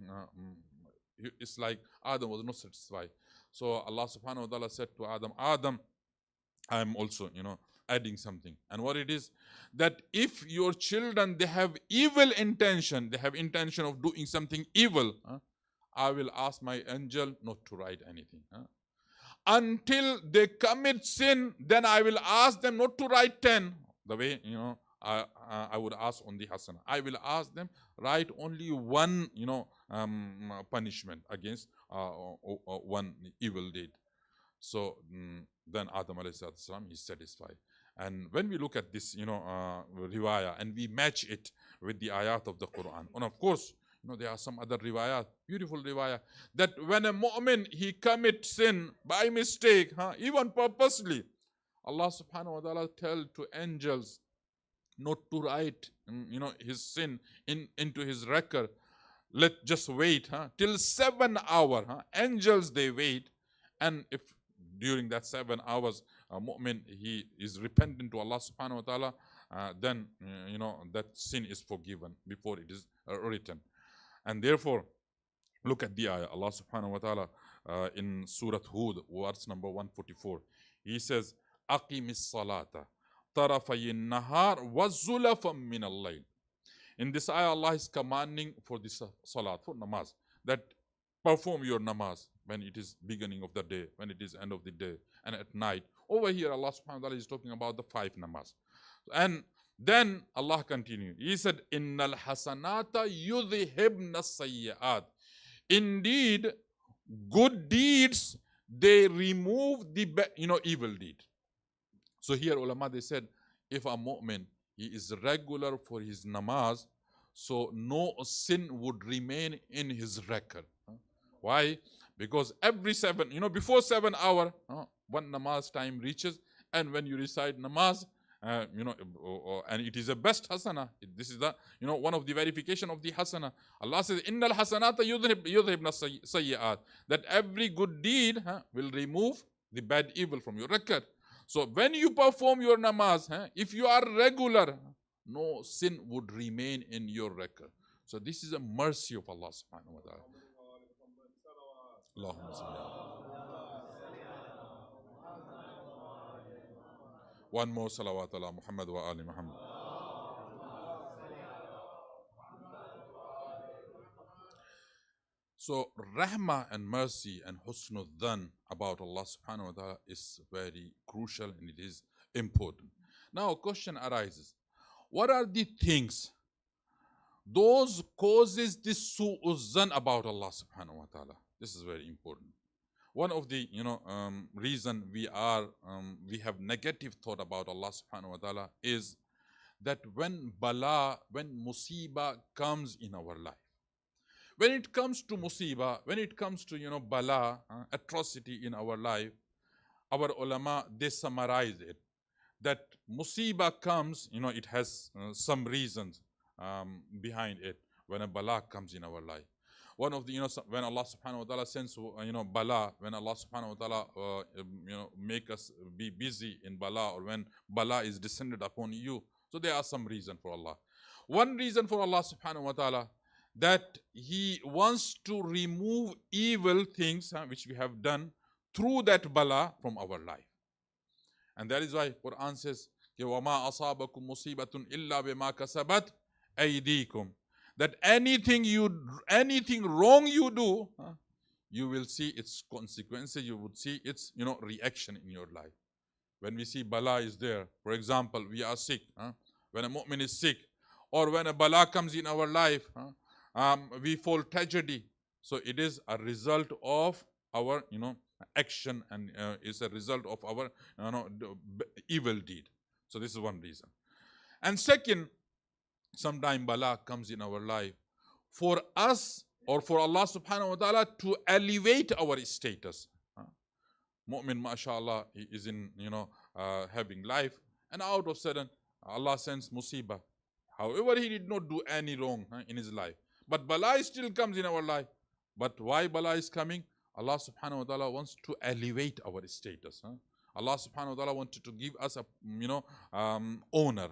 It's like Adam was not satisfied. So Allah subhanahu wa ta'ala said to Adam, Adam, I am also, adding something. And what it is, that if your children, they have evil intention, they have intention of doing something evil, I will ask my angel not to write anything. Until they commit sin, then I will ask them not to write 10. The way, I would ask on the Hasana. I will ask them write only one, punishment against one evil deed. So then Adam alayhi salam is satisfied. And when we look at this, riwayah, and we match it with the ayat of the Quran, and of course, there are some other riwayat, beautiful riwayah, that when a mu'min, he commits sin by mistake, even purposely, Allah subhanahu wa ta'ala tell to angels not to write, his sin into his record. Just wait till 7 hours. Angels, they wait. And if during that 7 hours, mu'min, he is repentant to Allah subhanahu wa ta'ala, then that sin is forgiven before it is written. And therefore, look at the ayah. Allah subhanahu wa ta'ala in Surah Hud, verse number 144, He says, Aqimis salata tarafayin nahar wa zulafam min al-layl. In this ayah, Allah is commanding for this salat, for namaz, that perform your namaz when it is beginning of the day, when it is end of the day, and at night. Over here, Allah subhanahu wa ta'ala is talking about the 5 namaz. And then Allah continued. He said, Innal hasanata yudhibna sayyi'at. Indeed, good deeds, they remove the evil deed. So here ulama, they said, if a mu'min, he is regular for his namaz, so no sin would remain in his record. Why? Because every 7, before 7 hour, one namaz time reaches, and when you recite namaz, and it is the best hasana. This is the, one of the verification of the hasana. Allah says, Innal hasanata yudhibna sayyi'at. That every good deed will remove the bad evil from your record. So when you perform your namaz, if you are regular, no sin would remain in your record. So this is a mercy of Allah subhanahu wa ta'ala. Allahumma salli. One more salawat ala Muhammad wa ali Muhammad. So rahmah and mercy and husnul dhan about Allah subhanahu wa ta'ala is very crucial and it is important. Now a question arises. What are the things, those causes this su'uz dhan about Allah subhanahu wa ta'ala? This is very important. One of the reason we have negative thought about Allah subhanahu wa ta'ala is that when bala, when musibah comes in our life, when it comes to musibah, when it comes to bala, atrocity in our life, our ulama, they summarize it that musibah comes, it has some reasons behind it when a bala comes in our life. One of the, when Allah subhanahu wa ta'ala sends, bala, when Allah subhanahu wa ta'ala, make us be busy in bala, or when bala is descended upon you. So there are some reason for Allah. One reason for Allah subhanahu wa ta'ala, that He wants to remove evil things which we have done through that bala from our life. And that is why Quran says, وَمَا أَصَابَكُم مُصِيبَةٌ إِلَّا بِمَا كَسَبَتْ أَيْدِيكُم. That anything wrong you do, you will see its consequences, you would see its reaction in your life. When we see bala is there, for example, we are sick, when a mu'min is sick, or when a bala comes in our life, we fall tragedy. So it is a result of our action, and is a result of our evil deed. So this is one reason. And second, sometime bala comes in our life for us, or for Allah subhanahu wa ta'ala to elevate our status. Mu'min, mashallah, he is in having life, and out of sudden Allah sends musibah. However, he did not do any wrong in his life, but bala still comes in our life. But why bala is coming? Allah subhanahu wa ta'ala wants to elevate our status. Allah subhanahu wa ta'ala wanted to give us a honor.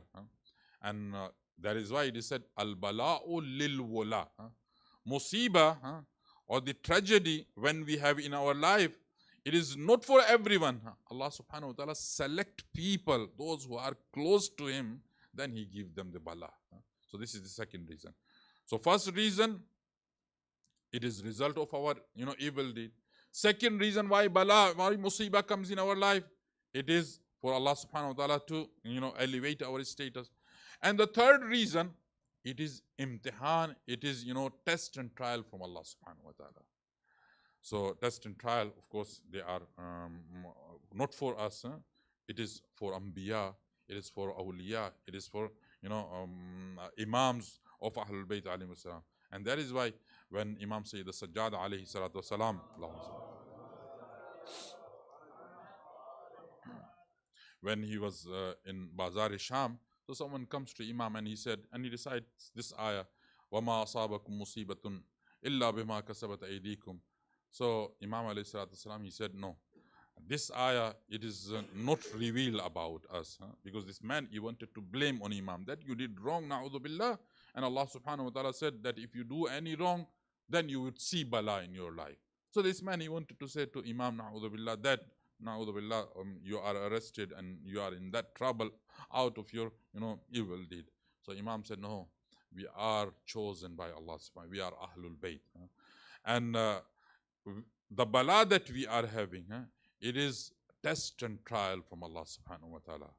And that is why it is said, al-bala'u lil-wala. Musibah, or the tragedy when we have in our life, it is not for everyone. Allah subhanahu wa ta'ala select people, those who are close to Him, then He gives them the bala. So this is the second reason. So first reason, it is result of our evil deed. Second reason why bala, why musibah comes in our life, it is for Allah subhanahu wa ta'ala to elevate our status. And the third reason, it is imtihan, it is test and trial from Allah subhanahu wa ta'ala. So test and trial, of course, they are not for us. It is for Anbiya, it is for Awliya, it is for Imams of Ahlul Bayt alayhi salam. And that is why when Imam Sayyid al-Sajjad alayhi salatu wasalam, when he was in Bazar-e-Sham, so someone comes to Imam and he said, and he recites this ayah, وَمَا أَصَابَكُم مُصِيبَةٌ إِلَّا بِمَا كَسَبَتْ أَيْدِيكُم. So Imam alayhi salatu wasalam, he said, no, this ayah, it is not revealed about us, because this man, he wanted to blame on Imam that you did wrong, na'udhu billah. And Allah subhanahu wa ta'ala said that if you do any wrong, then you would see bala in your life. So this man, he wanted to say to Imam, na'udhu billah, that na'udhu billah, you are arrested and you are in that trouble out of your, evil deed. So Imam said, no, we are chosen by Allah subhanahu, we are Ahlul Bayt. And the bala that we are having, it is test and trial from Allah subhanahu wa ta'ala.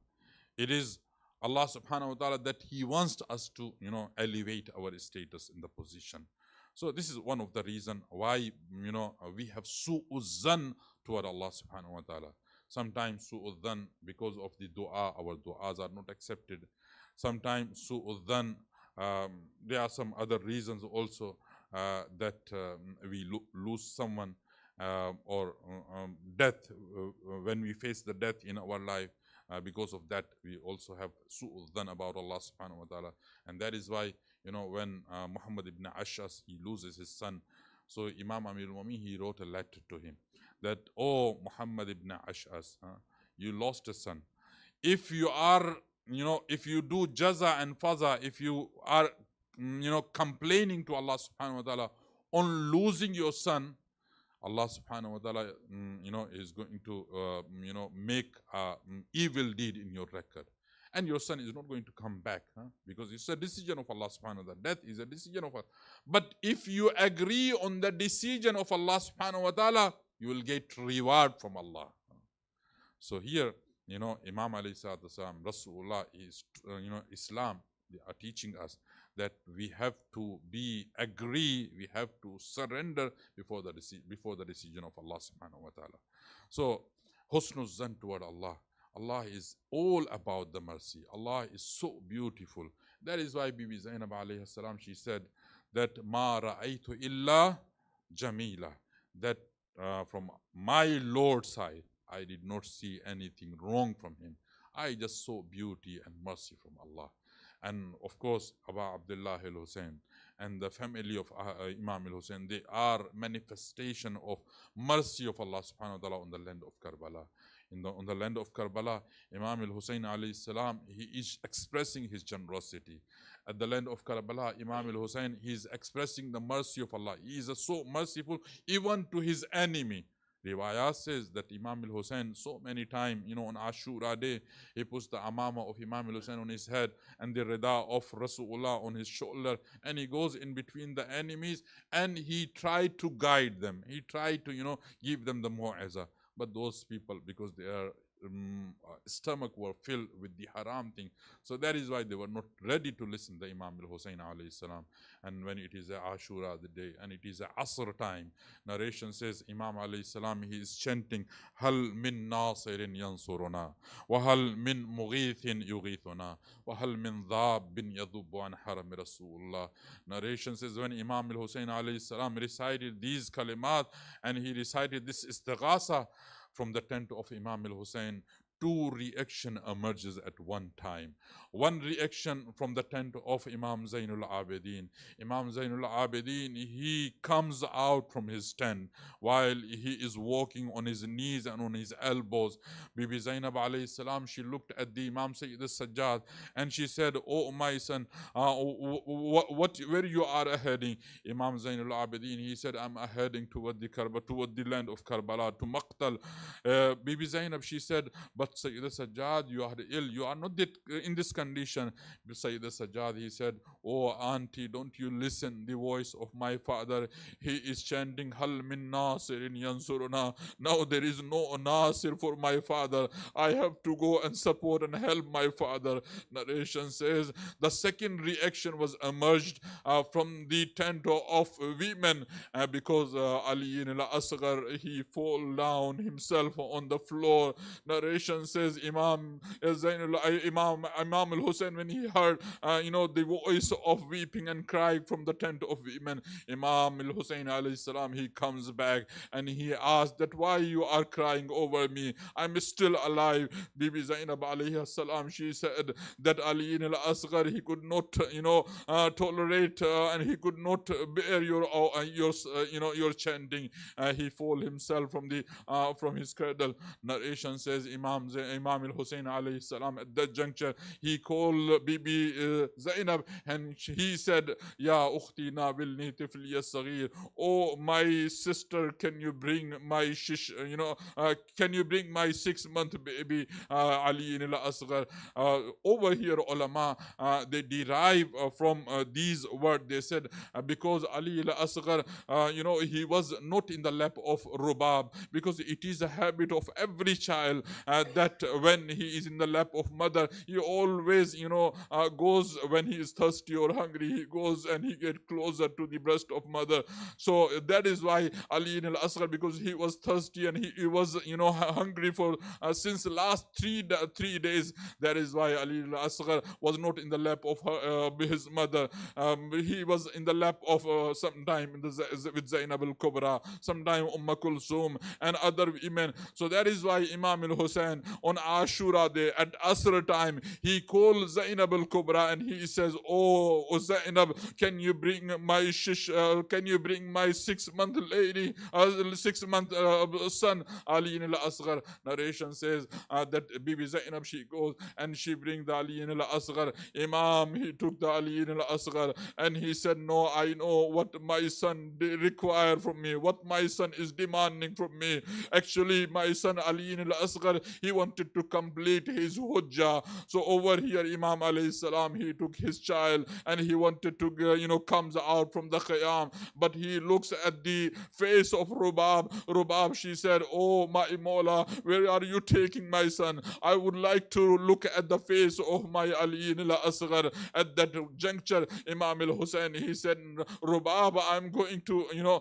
It is Allah subhanahu wa ta'ala that He wants us to, elevate our status in the position. So this is one of the reasons why, we have su'uzan toward Allah subhanahu wa ta'ala. Sometimes su'uzan because of the dua, our du'as are not accepted. Sometimes su'uzan, there are some other reasons also that we lose someone, or death, when we face the death in our life. Because of that, we also have su'udhan about Allah subhanahu wa ta'ala. And that is why, when Muhammad ibn Ash'as, he loses his son, so Imam Amir al-Mu'minin, he wrote a letter to him that, oh Muhammad ibn Ash'as, you lost a son. If you are, if you do jaza and faza, if you are, complaining to Allah subhanahu wa ta'ala on losing your son, Allah subhanahu wa ta'ala, is going to, make evil deed in your record. And your son is not going to come back, because it's a decision of Allah subhanahu wa ta'ala. Death is a decision of Allah. But if you agree on the decision of Allah subhanahu wa ta'ala, you will get reward from Allah. So here, Imam alayhi salatu wasalam, Rasulullah is, Islam, they are teaching us that we have to agree, we have to surrender before the decision of Allah subhanahu wa ta'ala. So, husnul zan toward Allah. Allah is all about the mercy. Allah is so beautiful. That is why Bibi Zainab alayhi salam, she said that ma ra'aytu illa jamila, that from my Lord's side, I did not see anything wrong from him. I just saw beauty and mercy from Allah. And of course, Abu Abdullah al-Hussein and the family of Imam al-Hussein, they are manifestation of mercy of Allah subhanahu wa ta'ala on the land of Karbala. On the land of Karbala, Imam al-Hussein alayhi salam, he is expressing his generosity. At the land of Karbala, Imam al-Hussein, he is expressing the mercy of Allah. He is so merciful even to his enemy. Riwayat says that Imam al-Hussein, so many times, on Ashura day, he puts the amama of Imam al-Hussein on his head and the rida of Rasulullah on his shoulder, and he goes in between the enemies and he tried to guide them. He tried to, give them the mu'azah. But those people, because their stomach were filled with the haram thing, so that is why they were not ready to listen to Imam al-Hussein alayhi salam. And when it is a Ashura the day and it is a Asr time, narration says Imam alayhi salam, he is chanting hal min nasirin yansuruna wa hal min mughithin yughithuna wa hal min dhabbin yadhubbu an haram Rasulullah. Narration says when Imam al-Hussein alayhi salam recited these kalimat and he recited this istighasa from the tent of Imam al-Hussein, two reaction emerges at one time. One reaction from the tent of Imam Zainul Abidin. Imam Zainul Abidin, he comes out from his tent while he is walking on his knees and on his elbows. Bibi Zainab alayhi salam, she looked at the Imam Sayyid al-Sajjad and she said, oh my son, where you are heading? Imam Zainul Abidin, he said, I'm heading toward the land of Karbala, to Maqtal. Bibi Zainab, she said, but Sayyid al-Sajjad, you are ill, you are not in this condition. Sayyid al-Sajjad, he said, oh auntie, don't you listen the voice of my father? He is chanting hal min nasirin yansuruna. Now there is no nasir for my father. I have to go and support and help my father. Narration says the second reaction was emerged from the tent of women, because Ali al-Asghar, he fall down himself on the floor. Narration narration says Imam Imam al-Hussein, when he heard the voice of weeping and crying from the tent of women, Imam al-Hussein alayhi salam, he comes back and he asks that why you are crying over me, I'm still alive. Bibi Zainab alayhi salam, she said that Ali al-Asghar, he could not tolerate and he could not bear your chanting. He fall himself from his cradle. Narration says Imam al-Hussein alayhi salam, at that juncture he called Bibi Zainab and he said, Ya ukhti nabilni tifli as-saghir, oh my sister, can you bring my can you bring my 6-month baby Ali al-Asghar? Over here ulama they derive from these words. They said because Ali al-Asghar he was not in the lap of Rubab, because it is a habit of every child that when he is in the lap of mother, he always goes, when he is thirsty or hungry, he goes and he get closer to the breast of mother. So that is why Ali al-Asghar, because he was thirsty and he was hungry for since the last three days, that is why Ali al-Asghar was not in the lap of his mother. He was in the lap of sometime with Zainab al-Kubra, sometime Kulsum and other women. So that is why Imam al-Hussein on Ashura day at Asr time, he called Zainab al-Kubra and he says, oh Zainab, can you bring my 6-month lady, 6-month son Ali al-Asghar? Narration says that Bibi Zainab, she goes and she brings the Ali al-Asghar. Imam, he took the Ali al-Asghar and he said, no, I know what my son require from me, what my son is demanding from me. Actually, my son Ali al-Asghar, he wanted to complete his hujjah. So over here, Imam alayhi salam, he took his child and he wanted to comes out from the Qiyam, but he looks at the face of Rubab. Rubab, she said, oh my Mawla, where are you taking my son? I would like to look at the face of my Ali al-Asghar. At that juncture, Imam al-Hussein, he said, Rubab, I'm going to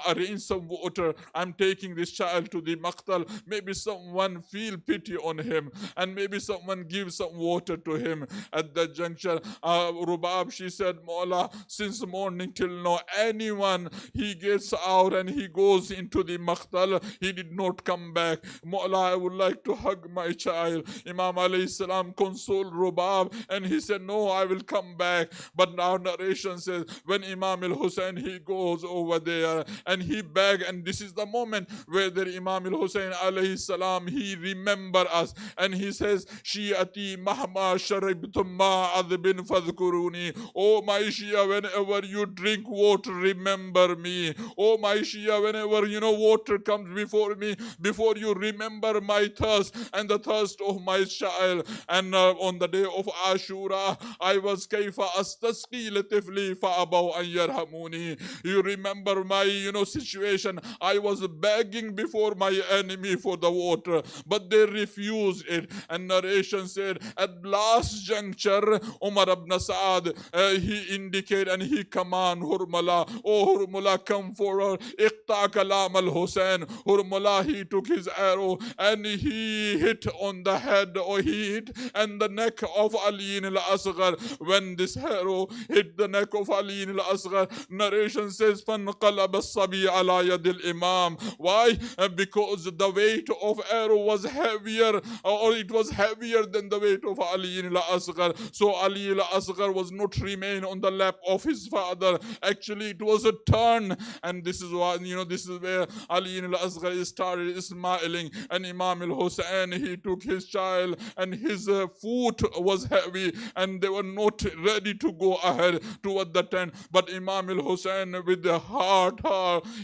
arrange some water. I'm taking this child to the Maqtal. Maybe someone feel pity on him and maybe someone give some water to him. At that juncture, Rubab, she said, Mawla, since morning till now, anyone, he gets out and he goes into the Maqtal, he did not come back. Mawla, I would like to hug my child. Imam alayhi salam consoled Rubab and he said, no, I will come back. But now narration says, when Imam al-Hussein, he goes over there and he begged, and this is the moment where the Imam al-Hussein alayhi salam, he remember us and he says, Shi'ati mahma sharibtum ma adbin fadhkuruni. Oh my Shia, whenever you drink water, remember me. Oh my Shia, whenever water comes before me, before you, remember my thirst and the thirst of my child. And on the day of Ashura, I was kaifa astasqi latifli fa abaw an yarhamuni. You remember my situation. I was begging before my enemy for the water, but they refused it. And narration said, at last juncture, Umar ibn Sa'ad, he indicated and he command Hurmala, oh Hurmala, come forward. Iqta kalam al-Hussein. Hurmala, he took his arrow and he hit on the head, or he hit and the neck of Ali al-Asghar. When this arrow hit the neck of Ali al-Asghar, narration says, فَانْقَلَبَ الصَّبِي عَلَى يَدِ الْإِمَامِ. Why? Because the weight of arrow was heavier, or it was heavier than the weight of Ali al-Asghar. So Ali al-Asghar was not remain on the lap of his father. Actually, it was a turn, and this is why this is where Ali al-Asghar started smiling. And Imam al-Hussein, he took his child, and his foot was heavy, and they were not ready to go ahead toward the tent. But Imam al-Hussein, with the heart,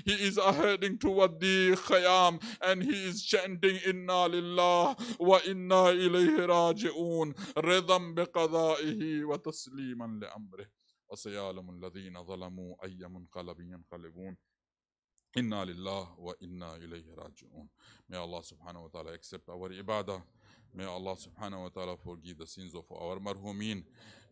he is heading toward the Khayyam, and he is chanting, Inna lillah wa inna ilayhi raji'un, ridam biqada'ihi wa tasliman li amrih, wa sayalamu alladhina zalamu ayya munqalabin yanqalibun. Inna lillah wa inna ilayhi raji'un. May Allah subhanahu wa ta'ala accept our ibadah. May Allah subhanahu wa ta'ala forgive the sins of our marhumeen,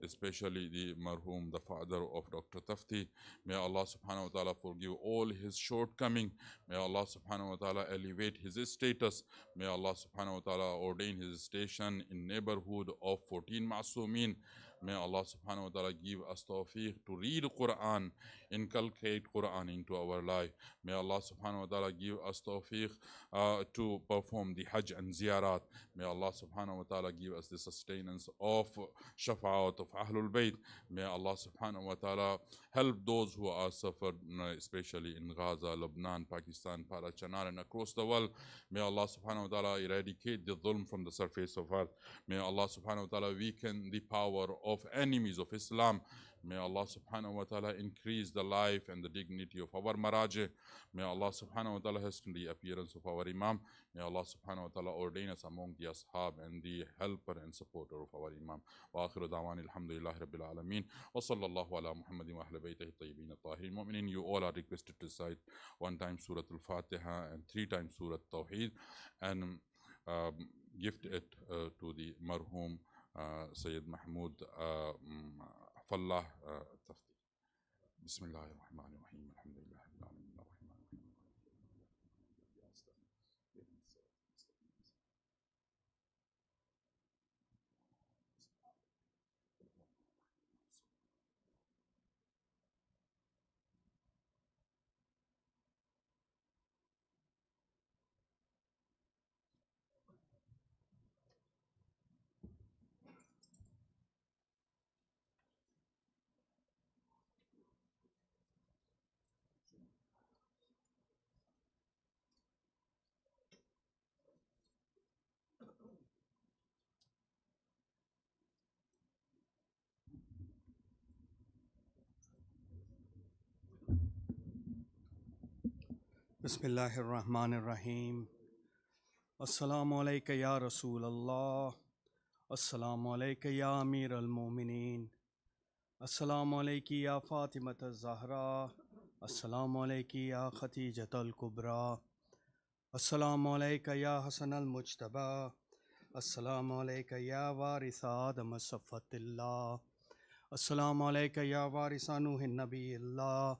especially the marhum, the father of Dr. Tafti. May Allah subhanahu wa ta'ala forgive all his shortcomings. May Allah subhanahu wa ta'ala elevate his status. May Allah subhanahu wa ta'ala ordain his station in neighborhood of 14 Masumeen. May Allah subhanahu wa ta'ala give us tawfiq to read Quran, inculcate Quran into our life. May Allah subhanahu wa ta'ala give us tawfiq to perform the Hajj and Ziyarat. May Allah subhanahu wa ta'ala give us the sustenance of Shafa'at of Ahlul Bayt. May Allah subhanahu wa ta'ala help those who are suffered, especially in Gaza, Lebanon, Pakistan, Parachanar, and across the world. May Allah subhanahu wa ta'ala eradicate the dhulm from the surface of earth. May Allah subhanahu wa ta'ala weaken the power of enemies of Islam. May Allah subhanahu wa ta'ala increase the life and the dignity of our Maraji. May Allah subhanahu wa ta'ala hasten the appearance of our Imam. May Allah subhanahu wa ta'ala ordain us among the ashab and the helper and supporter of our Imam. Wa akhiru da'wani alhamdulillahi rabbil alameen. Wa sallallahu ala Muhammadin wa ahli baytihi tayyibin at-tahirin mu'minin. You all are requested to recite 1 time Surah Al-Fatiha and 3 times Surah Tawheed and gift it to the marhum Sayyid Mahmoud Fallah Tafti. Bismillahir Rahmanir Rahim. Alhamdulillah. Bismillahir Rahmanir Rahim. Assalamu alayka ya Rasulallah. Assalamu alayka ya Amir al-Mu'mineen. Assalamu alayki ya Fatimat al-Zahra. Assalamu alayki ya Khatijat al-Kubra. Assalamu alayka ya Hasan al-Mujtaba. Assalamu alayka ya Warisa Adam as-Saffatillah. Assalamu alayka ya Warisa Nuhin Nabiyillah.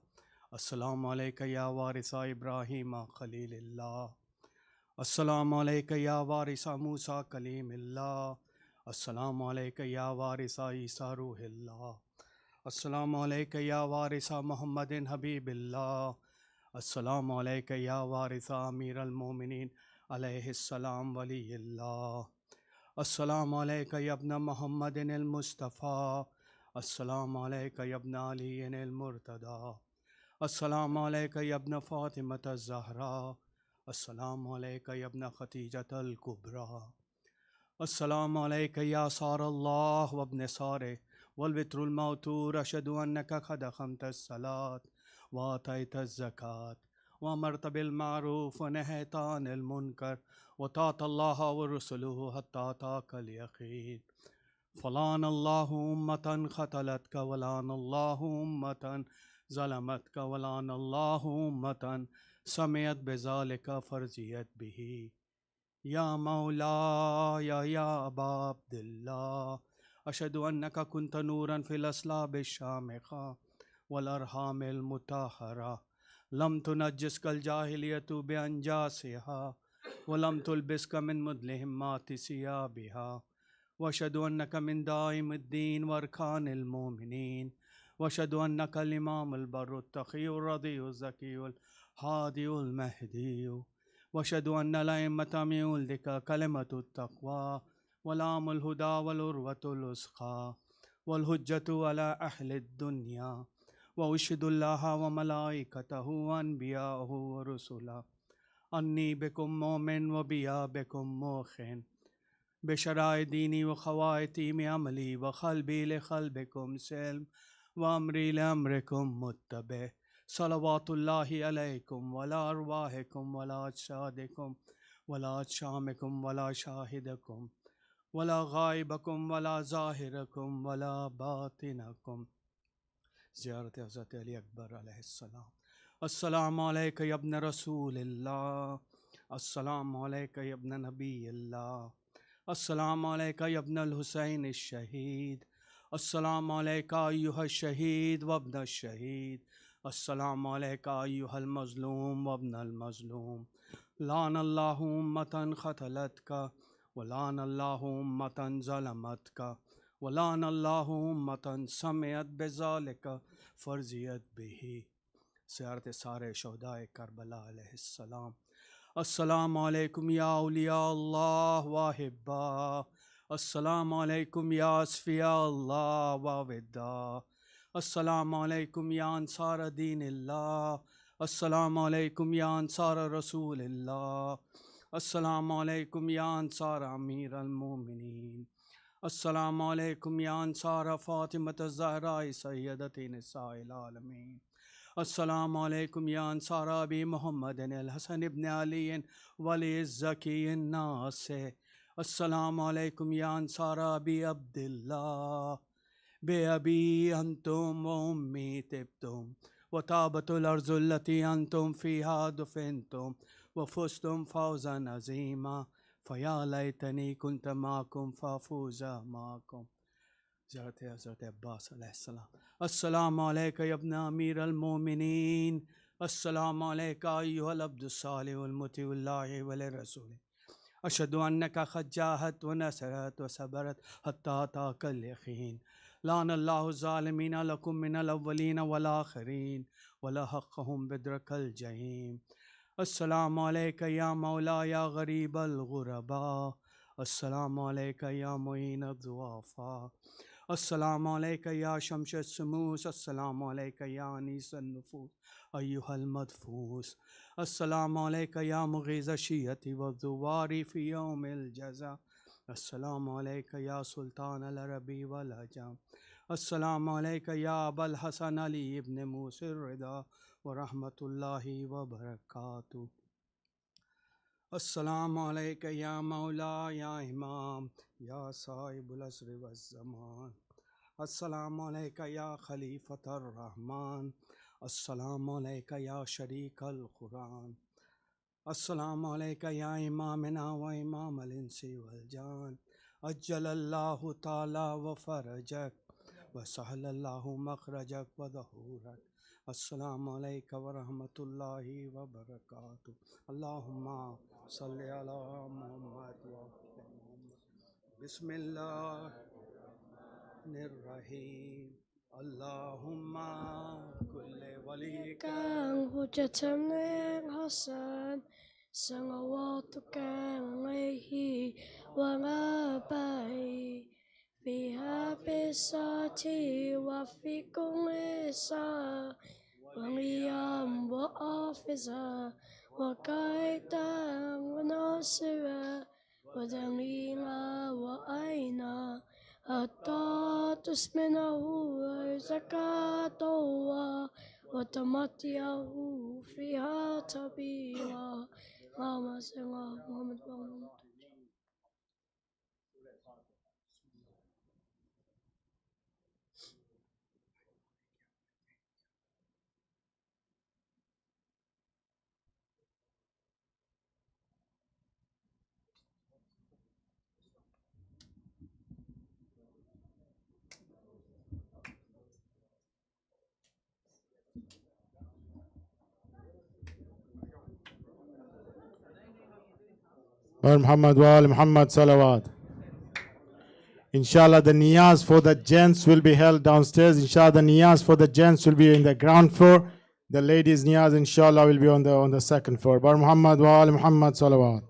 Assalamu alayka ya Warisa Ibrahim Khalilillah. Assalamu alayka ya Warisa Musa Kalimillah. Assalamu alayka ya Warisa Isa Ruhillah. Assalamu alayka ya Warisa Muhammadin Habibillah. Assalamu alayka ya Warisa Amir al-Mu'mineen alayhi salam waliyillah. Assalamu alayka ya ibna Muhammadin al-Mustafa. Assalamu alayka ya ibna Aliyin al-Murtada. Assalamu alayka ya ibna Fatimat al-Zahra. Assalamu alayka ya ibna Khatijat al-Kubra. Assalamu alayka ya Sar Allah wa ibn Sarih wal witrul mawtur. Ashhadu annaka qad khamta as-salat wa atayta az-zakat wa amarta bil ma'ruf wa nahayta 'anil munkar wa ta'ata Allah wa rusuluhu hatta ataka al-yaqin. فلان الله أمة قتلتك ولان الله أمة ظلمتك ولان الله أمة سمعت بذلك فرزيت به. يا مولاي يا أبا عبد الله أشهد أنك كنت نورا في الأصلاب الشامخة والأرحام المطهرة لم تنجسك الجاهلية بأنجاسها ولم تلبسك من مدلهمات ثيابها. وأشهد أنك من دائم الدين وأركان المؤمنين. وأشهد أنك الإمام البر التقي الرضي الزكي الهادي المهدي. وأشهد أن الأئمة من ولدك كلمة التقوى ولام الهدى والعروة الوثقى والحجة على أهل الدنيا. وأشهد الله وملائكته وأنبياءه ورسله أني بكم مؤمن وبيا بكم موقن بشرائع ديني وخواتيم عملي وقلبي لقلبكم سلم وأمري لأمركم متبع. صلوات الله عليكم ولا أرواحكم ولا أجسادكم ولا أجسامكم ولا شاهدكم ولا غائبكم ولا ظاهركم ولا باطنكم. زيارة حضرت علي أكبر عليه السلام. السلام عليك يا ابن رسول الله. السلام عليك يا ابن نبي الله. السلام عليك يا ابن الحسين الشهيد. السلام عليك أيها الشهيد وابن الشهيد. السلام عليك أيها المظلوم وابن المظلوم. لعن الله أمة قتلتك، ولعن الله أمة ظلمتك، ولعن الله أمة سمعت بذلك فرزيت به. زیارت سارے شہدائے کربلا علیہ السلام. السلام علیکم یا اولیاء اللہ واحبا. السلام علیکم یا اصفیاء اللہ ووداء. السلام علیکم یا انصار دین اللہ. السلام علیکم یا انصار رسول اللہ. السلام علیکم یا انصار امیر المومنین. السلام علیکم یا انصار فاطمۃ الزہراء سیدۃ نساء العالمین. السلام علیکم یا انصار ابی محمد الحسن ابن علی ولی الزکی الناس. السلام علیکم یا انصار ابی عبداللہ. بے ابی انتم و امی تبتم وطابت الارض التي انتم فیہا دفنتم وفزتم فوزا عظیما فیا لیتنی کنت معکم فافوز معکم. زیارت حضرت عباس علیہ السلام. السلام علیکہ یا ابن امیر المومنین. السلام علیکہ ایہا العبد الصالح المطیع اللہ ولرسولہ. اشہد انک قد جاہدت ونصرت وصبرت حتی اتاک الیقین. لعن اللہ الظالمین لکم من الاولین والآخرین ولحقہم بدرک الجحیم. السلام علیکہ یا مولا یا غریب الغرباء. السلام علیکہ یا معین الضعفاء. السلام علیکہ یا شمس الشموس. السلام علیکہ یا انیس النفوس ایہا المدفوس. السلام علیکہ یا مغیظ الشیعۃ والزوار فی یوم الجزا. السلام علیکہ یا سلطان العربی والعجم. السلام علیکہ یا ابا الحسن علی ابن موسی الرضا ورحمۃ اللہ وبرکاتہ. السلام علیکہ یا مولا یا امام یا صاحب العصر والزمان. السلام علیکہ یا خلیفۃ الرحمن. السلام علیکہ یا شریک القرآن. السلام علیکہ یا امامنا و امام الانس والجان. اجل اللہ تعالی و فرجک و سہل اللہ مخرجک و ظہورک. السلام علیکہ ورحمۃ اللہ وبرکاتہ. اللہم صلی علی محمد و بسم اللہ الرحیم. اللہم کل ولی Kang hujatan Hasan salawatuka alaihi wa abai fiha bisati wa fi kulli sa wa qiyam wa afiza wa qaidan wa nasira wa dalila wa aina hatta tusminahu zakatahu وتمتعه فيها تبيرا. اللهم صل على محمد وعلى Muhammad wa ali Muhammad salawat. Inshallah, the niyaz for the gents will be held downstairs. Inshallah, the niyaz for the gents will be in the ground floor. The ladies' niyaz, inshallah, will be on the second floor. Bar Muhammad wa ali Muhammad salawat.